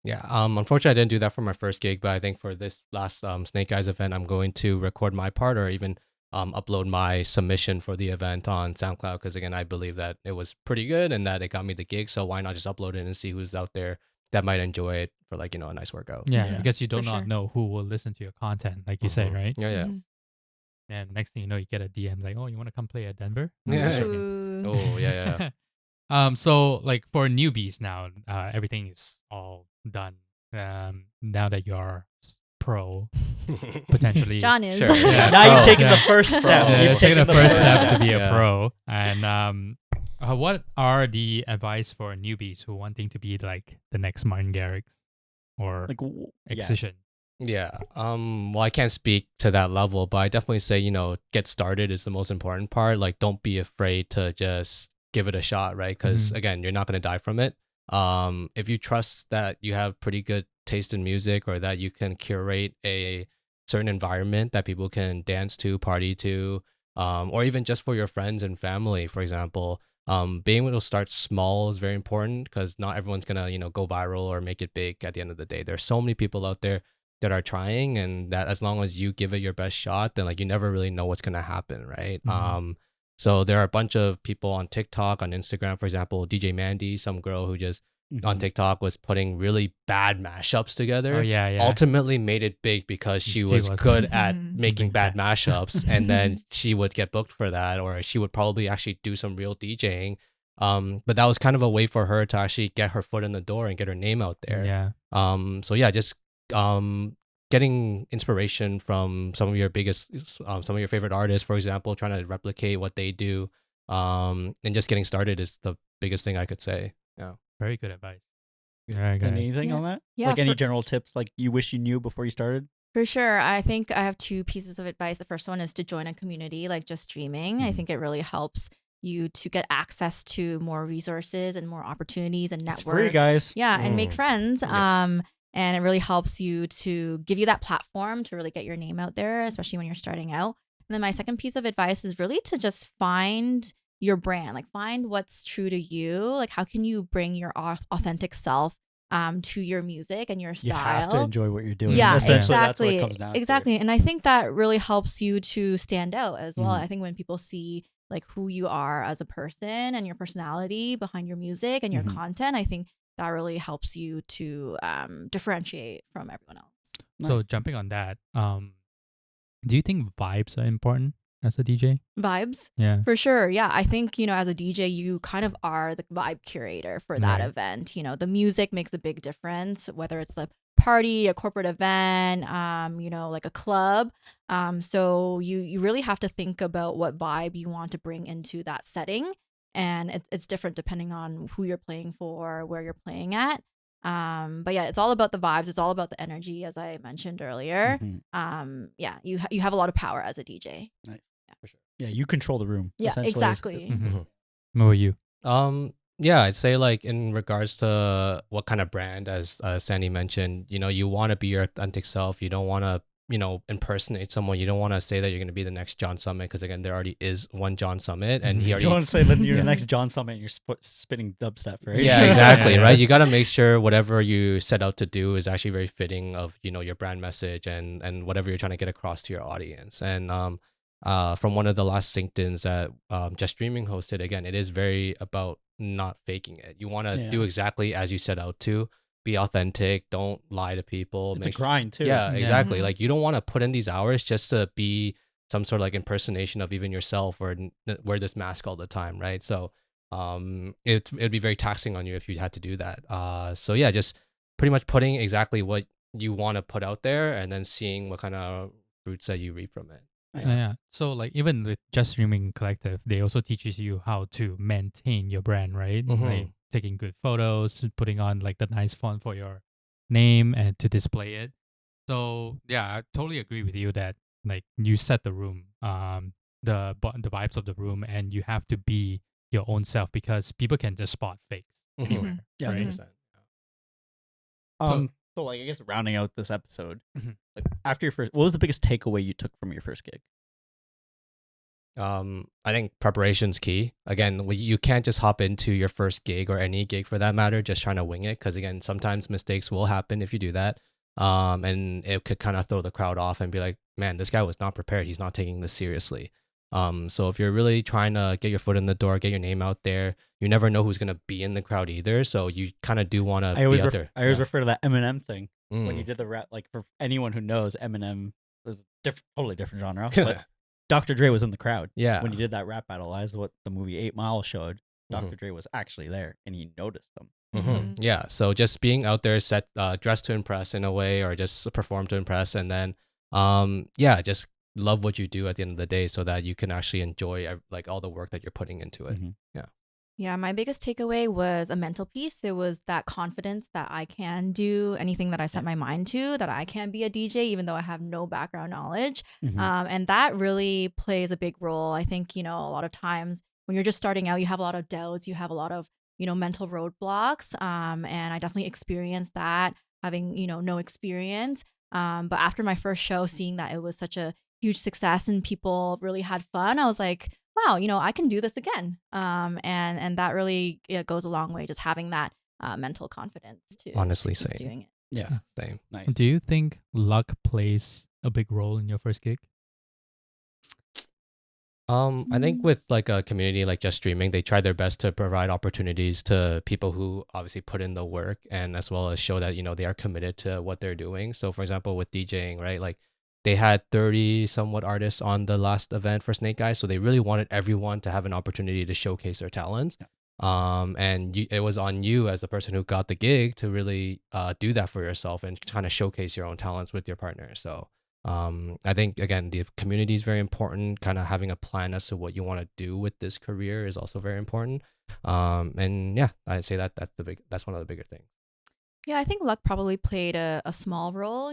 Yeah. Unfortunately, I didn't do that for my first gig, but I think for this last Snake Eyes event, I'm going to record my part or even upload my submission for the event on SoundCloud, because again, I believe that it was pretty good and that it got me the gig. So why not just upload it and see who's out there that might enjoy it for like a nice workout. Yeah, Yeah. because you do For not sure. know who will listen to your content, like you say, Mhm. right? Yeah. Yeah. Mhm. And next thing you know, you get a DM like, "Oh, you want to come play at Denver?" Yeah. Ooh. Oh yeah. So like for newbies now, everything is all done. Now that you're pro, potentially. John is. Sure, yeah. Now you've Pro. taken Yeah. the first step. Pro. You've taken the first first step to step. be a Yeah. pro. And what are the advice for newbies who wanting to be like the next Martin Garrix or Like, yeah. Excision? Yeah. Well, I can't speak to that level, but I definitely say, get started is the most important part. Like, don't be afraid to just give it a shot, right? Because Mhm. again, you're not going to die from it. If you trust that you have pretty good taste in music, or that you can curate a certain environment that people can dance to, party to, or even just for your friends and family, for example, being able to start small is very important, because not everyone's gonna, go viral or make it big at the end of the day. There's so many people out there that are trying, and that as long as you give it your best shot, then like you never really know what's gonna happen, right? So there are a bunch of people on TikTok, on Instagram, for example, DJ Mandy, some girl who just on TikTok was putting really bad mashups together. Oh yeah, yeah. Ultimately made it big because she was good at making bad mashups, and then she would get booked for that, or she would probably actually do some real DJing. But that was kind of a way for her to actually get her foot in the door and get her name out there. Yeah. So yeah, just getting inspiration from some of your favorite artists, for example, trying to replicate what they do, and just getting started is the biggest thing I could say. Yeah. Very good advice. Very good. Anything on that? Yeah, Like any general tips like you wish you knew before you started? For sure. I think I have 2 pieces of advice. The first one is to join a community like Just Streaming. I think it really helps you to get access to more resources and more opportunities and network. It's free, guys. Yeah, and make friends. Yes. And it really helps you to give you that platform to really get your name out there, especially when you're starting out. And then my second piece of advice is really to just find your brand, like find what's true to you. Like how can you bring your authentic self to your music and your style? You have to enjoy what you're doing. Yeah, Essentially, exactly. That's what it comes down to. Exactly. And I think that really helps you to stand out as well. Mhm. I think when people see like who you are as a person and your personality behind your music and your content, I think that really helps you to differentiate from everyone else. So Nice. jumping on that, do you think vibes are important as a DJ? Vibes? Yeah. For sure. Yeah. I think, as a DJ, you kind of are the vibe curator for that Right. event. The music makes a big difference, whether it's a party, a corporate event, like a club. So you really have to think about what vibe you want to bring into that setting. And it's different depending on who you're playing for, where you're playing at. But yeah, it's all about the vibes. It's all about the energy, as I mentioned earlier. Mhm. Yeah, you have a lot of power as a DJ. For sure. Yeah, you control the room. Yeah, essentially. exactly. Mhm. What about you? Yeah, I'd say like in regards to what kind of brand, as Sandy mentioned, you want to be your authentic self. You don't want to, impersonate someone. You don't want to say that you're going to be the next John Summit, because again, there already is one John Summit, and he You already. don't want to say that you're Yeah. the next John Summit and you're spitting dubstep, right? Yeah, exactly, Yeah. right? You got to make sure whatever you set out to do is actually very fitting of, your brand message and whatever you're trying to get across to your audience. And from one of the last Synctons that Just Streaming hosted, again, it is very about not faking it. You want to do exactly as you set out to. Be authentic. Don't lie to people. It's a grind too. Yeah, Yeah. exactly. Mhm. Like you don't want to put in these hours just to be some sort of like impersonation of even yourself, or wear this mask all the time, right? So it'd be very taxing on you if you had to do that. So yeah, just pretty much putting exactly what you want to put out there, and then seeing what kind of fruits that you reap from it. Yeah. So like even with Just Streaming Collective, they also teaches you how to maintain your brand, right? Like taking good photos, putting on like the nice font for your name and to display it. So yeah, I totally agree with you that like you set the room, the vibes of the room, and you have to be your own self, because people can just spot fakes anywhere. Yeah. Right. 100%. So like I guess rounding out this episode, Mhm. like after your first, what was the biggest takeaway you took from your first gig? I think preparation's key. Again, you can't just hop into your first gig, or any gig for that matter, just trying to wing it. Because again, sometimes mistakes will happen if you do that. And it could kind of throw the crowd off and be like, man, this guy was not prepared. He's not taking this seriously. So if you're really trying to get your foot in the door, get your name out there, you never know who's going to be in the crowd either. So you kind of do want to be out there. I always Yeah. refer to that Eminem thing when he Mm. did the rap. Like for anyone who knows, Eminem was totally different genre, but Dr. Dre was in the crowd Yeah. when he did that rap battle. As what the movie 8 Mile showed, Dr. Dre was actually there and he noticed them. Yeah. So just being out there, dressed to impress in a way, or just perform to impress, and then just love what you do at the end of the day, so that you can actually enjoy like all the work that you're putting into it. Mhm. Yeah, my biggest takeaway was a mental piece. It was that confidence that I can do anything that I set my mind to, that I can be a DJ, even though I have no background knowledge. Mhm. And that really plays a big role. I think, a lot of times when you're just starting out, you have a lot of doubts, you have a lot of mental roadblocks. And I definitely experienced that having, no experience. But after my first show, seeing that it was such a huge success and people really had fun, I was like, wow, I can do this again. And that really goes a long way, just having that mental confidence to Honestly, keep same. doing it. Yeah. Same. Nice. Do you think luck plays a big role in your first gig? I think with like a community like Just Streaming, they try their best to provide opportunities to people who obviously put in the work and as well as show that, they are committed to what they're doing. So for example, with DJing, right? Like they had 30 somewhat artists on the last event for Snake Eyes. So they really wanted everyone to have an opportunity to showcase their talents. And it was on you as the person who got the gig to really do that for yourself and kind of showcase your own talents with your partner. So I think again the community is very important. Kind of having a plan as to what you want to do with this career is also very important. And yeah, I'd say that's one of the bigger things. Yeah, I think luck probably played a small role.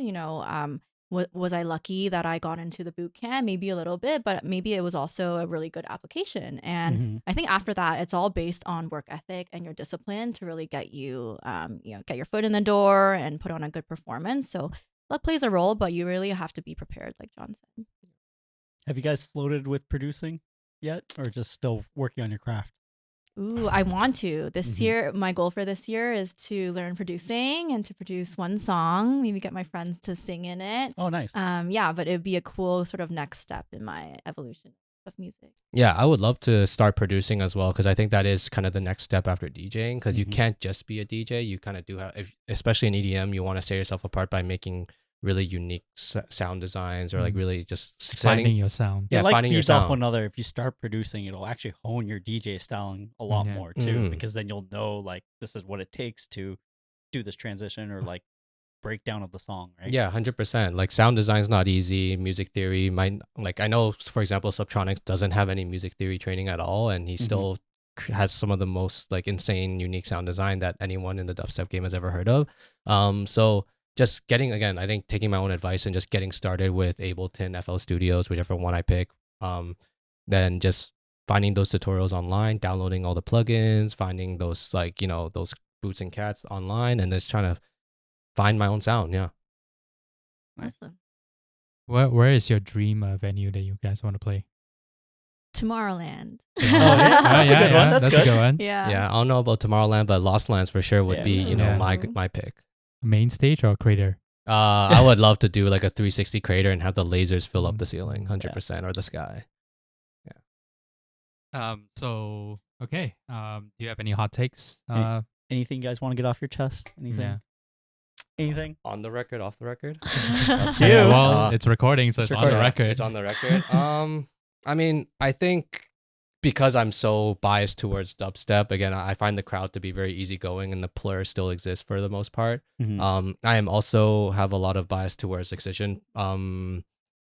Was I lucky that I got into the boot camp? Maybe a little bit, but maybe it was also a really good application. And I think after that, it's all based on work ethic and your discipline to really get you, get your foot in the door and put on a good performance. So luck plays a role, but you really have to be prepared, like John said. Have you guys floated with producing yet, or just still working on your craft? Ooh, I want to. This year, my goal for this year is to learn producing and to produce one song, maybe get my friends to sing in it. Oh, nice. Yeah, but it would be a cool sort of next step in my evolution of music. Yeah, I would love to start producing as well because I think that is kind of the next step after DJing because you can't just be a DJ. You kind of do have, especially in EDM, you want to set yourself apart by making really unique sound designs or like really just finding your sound. Yeah, like finding your feeds off sound. one another. If you start producing, it'll actually hone your DJ styling a lot more too, because then you'll know like this is what it takes to do this transition or like breakdown of the song, right? Yeah, 100%. Like sound design is not easy. Music theory might, like I know, for example, Subtronics doesn't have any music theory training at all, and he still has some of the most like insane, unique sound design that anyone in the dubstep game has ever heard of. So just getting, again, I think taking my own advice and just getting started with Ableton, FL Studios, whichever one I pick. Then just finding those tutorials online, downloading all the plugins, finding those like, those boots and cats online, and just trying to find my own sound. Yeah. Awesome. Where is your dream venue that you guys want to play? Tomorrowland. That's a good one. That's a good one. Yeah. Yeah, I don't know about Tomorrowland, but Lost Lands for sure would be, my pick. Main stage or crater? I would love to do like a 360 crater and have the lasers fill up the ceiling, 100%, or the sky. Yeah. So okay. Do you have any hot takes? Anything you guys want to get off your chest? Anything? Yeah. Anything? On the record, off the record? Up to you. Well, it's recording, so it's on the recording. record. It's on the record. I mean, I think because I'm so biased towards dubstep, again, I find the crowd to be very easygoing and the plur still exists for the most part. I am also have a lot of bias towards Excision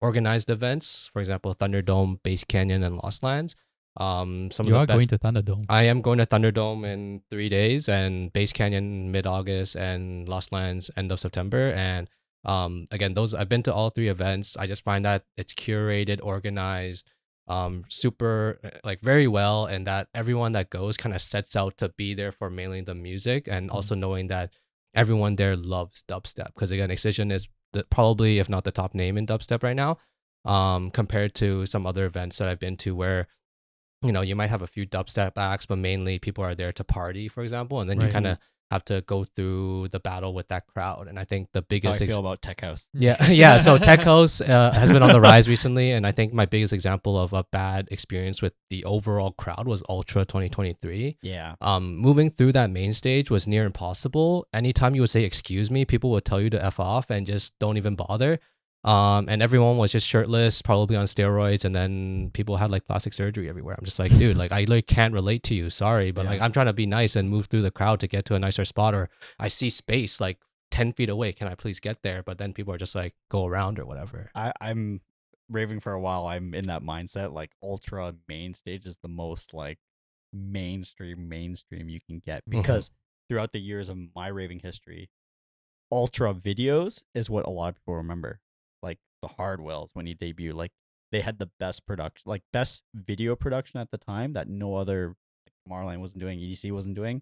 organized events, for example, Thunderdome, Bass Canyon, and Lost Lands. Going to Thunderdome. I am going to Thunderdome in 3 days, and Bass Canyon mid-August, and Lost Lands end of September. And again, I've been to all 3 events. I just find that it's curated, organized, super like very well, and that everyone that goes kind of sets out to be there for mainly the music, and also knowing that everyone there loves dubstep, because again, Excision is probably, if not the top name in dubstep right now, compared to some other events that I've been to where you might have a few dubstep acts, but mainly people are there to party, for example, and then you kind of have to go through the battle with that crowd. And I think the biggest How I feel about Tech House. yeah. So Tech House has been on the rise recently, and I think my biggest example of a bad experience with the overall crowd was Ultra 2023. Yeah. Moving through that main stage was near impossible. Anytime you would say "excuse me," people would tell you to F off and just don't even bother. And everyone was just shirtless, probably on steroids, and then people had like plastic surgery everywhere. I'm just like, dude, like I like can't relate to you, sorry, but like I'm trying to be nice and move through the crowd to get to a nicer spot, or I see space like 10 feet away, can I please get there? But then people are just like, go around or whatever. I'm raving for a while. I'm in that mindset. Like Ultra main stage is the most like mainstream you can get, because throughout the years of my raving history, Ultra videos is what a lot of people remember. Like the Hardwells, when he debuted, like they had the best production, like best video production at the time that no other, like Tomorrowland wasn't doing, EDC wasn't doing.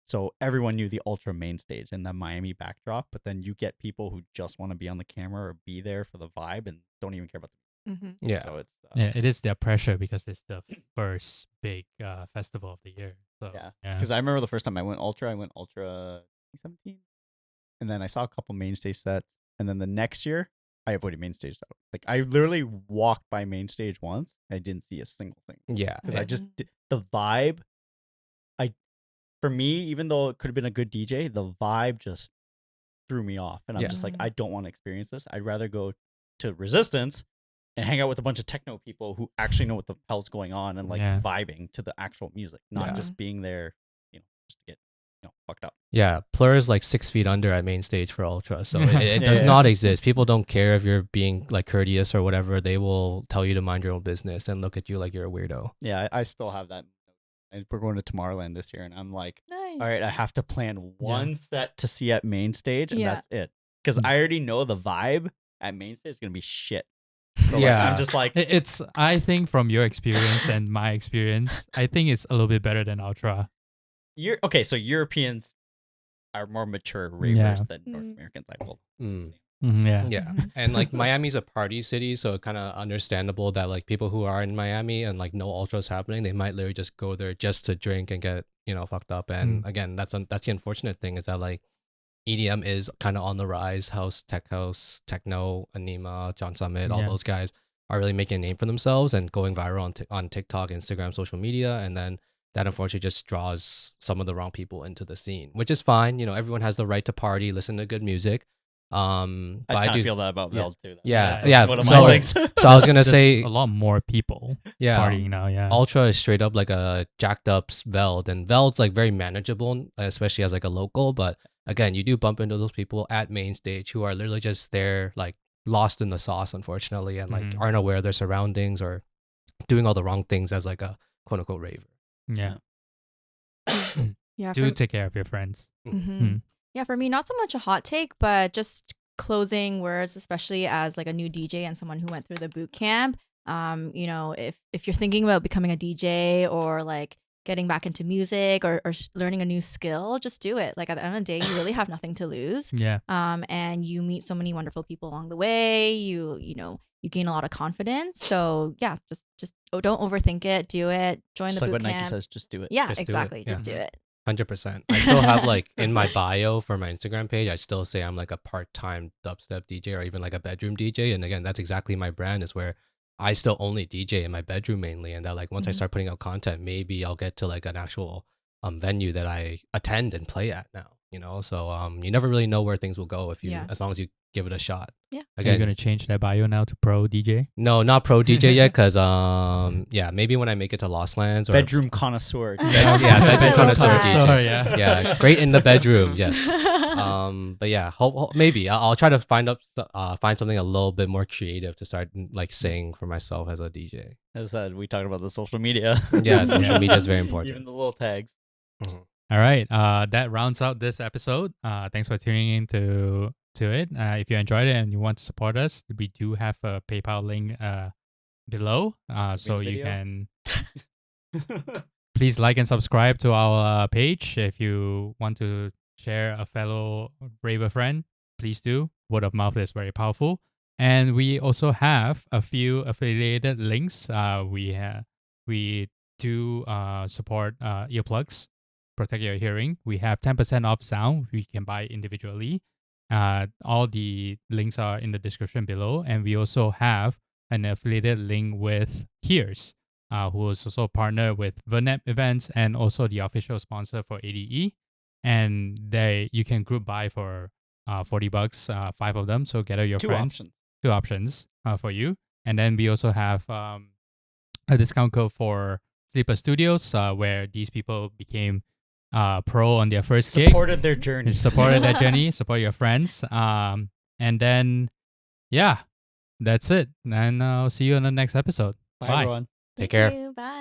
So everyone knew the Ultra main stage and the Miami backdrop, but then you get people who just want to be on the camera or be there for the vibe and don't even care about the Mhm. Yeah. So it's Yeah, it is their pressure because it's the first big festival of the year. So yeah. yeah. Because I remember the first time I went Ultra 2017, and then I saw a couple main stage sets, and then the next year I avoided main stage though. Like I literally walked by main stage once, I didn't see a single thing Yeah. because I just the vibe. For me, even though it could have been a good DJ, the vibe just threw me off, and I'm Yeah. just like, I don't want to experience this. I'd rather go to Resistance and hang out with a bunch of techno people who actually know what the hell's going on and like Yeah. vibing to the actual music, not Yeah. just being there, just to get fucked up. Yeah, Plur is like 6 feet under at main stage for Ultra, so it does Yeah. not exist. People don't care if you're being like courteous or whatever. They will tell you to mind your own business and look at you like you're a weirdo. Yeah, I still have that. And we're going to Tomorrowland this year, and I'm like, Nice. all right, I have to plan one set to see at main stage, and Yeah. that's it. Because I already know the vibe at main stage is gonna be shit. So, like, Yeah. I'm just like, It's I think from your experience and my experience, I think it's a little bit better than Ultra. okay. So Europeans are more mature ravers Yeah. than North Mm. Americans. I will. Mm. Yeah. Yeah, Mhm. and like Miami's a party city, so kind of understandable that like people who are in Miami and like no ultras happening, they might literally just go there just to drink and get fucked up. And again, that's the unfortunate thing is that like EDM is kind of on the rise. House, techno, Anima, John Summit, all Yeah. those guys are really making a name for themselves and going viral on TikTok, Instagram, social media, and then that unfortunately just draws some of the wrong people into the scene, which is fine. Everyone has the right to party, listen to good music. But I I kind of do feel that about yeah. Vels too. though. Yeah, That's yeah, one of so- my things. So I was gonna There's say, a lot more people yeah, partying now. Yeah. Ultra is straight up like a jacked up Veld, and Veld's like very manageable, especially as like a local. But again, you do bump into those people at main stage who are literally just there, like lost in the sauce, unfortunately, and like Mhm. aren't aware of their surroundings or doing all the wrong things as like a quote unquote raver. Yeah. Yeah. Do for- take care of your friends. Mhm. Mm. Yeah, for me, not so much a hot take, but just closing words, especially as like a new DJ and someone who went through the boot camp. If you're thinking about becoming a DJ or like getting back into music or learning a new skill, just do it. Like at the end of the day, you really have nothing to lose. Yeah. And you meet so many wonderful people along the way. You gain a lot of confidence. So yeah, just don't overthink it. Do it. Join Just the like boot what camp. Nike says, just do it. Yeah, Just do it. exactly. Yeah. Just do it. 100%. I still have like in my bio for my Instagram page, I still say I'm like a part-time dubstep DJ or even like a bedroom DJ. And again, that's exactly my brand, is where I still only DJ in my bedroom mainly. And that like once I Mhm. start putting out content, maybe I'll get to like an actual venue that I attend and play at now. So you never really know where things will go Yeah. as long as you give it a shot. Yeah. Are you Again, gonna change that bio now to pro DJ? no, not pro DJ yet, because maybe when I make it to Lost Lands or Bedroom connoisseur. bedroom I connoisseur love that. DJ. Sorry, yeah. Yeah, great in the bedroom. Yes. But yeah, maybe I'll try to find something a little bit more creative to start like saying for myself as a DJ. As I said, we talked about the social media. Yeah, social Yeah. media is very Even important. the little tags. All right. That rounds out this episode. Thanks for tuning in to it. If you enjoyed it and you want to support us, we do have a PayPal link below. So the you video. can please like and subscribe to our page. If you want to share a fellow raver friend, please do. Word of mouth is very powerful. And we also have a few affiliated links. We do support earplugs, protect your hearing. We have 10% off sound. We can buy individually. All the links are in the description below. And we also have an affiliated link with Hears, who is also a partner with Vernep Events and also the official sponsor for ADE. And you can group buy for $40, 5 of them. So gather your Two friends. options. 2 options for you. And then we also have a discount code for Sleeper Studios, where these people became pro on their first gig. Supported their journey. Supported that journey, support your friends. And then, yeah, that's it. And I'll see you in the next episode. Bye, Bye. everyone. Take Thank care. you. Bye.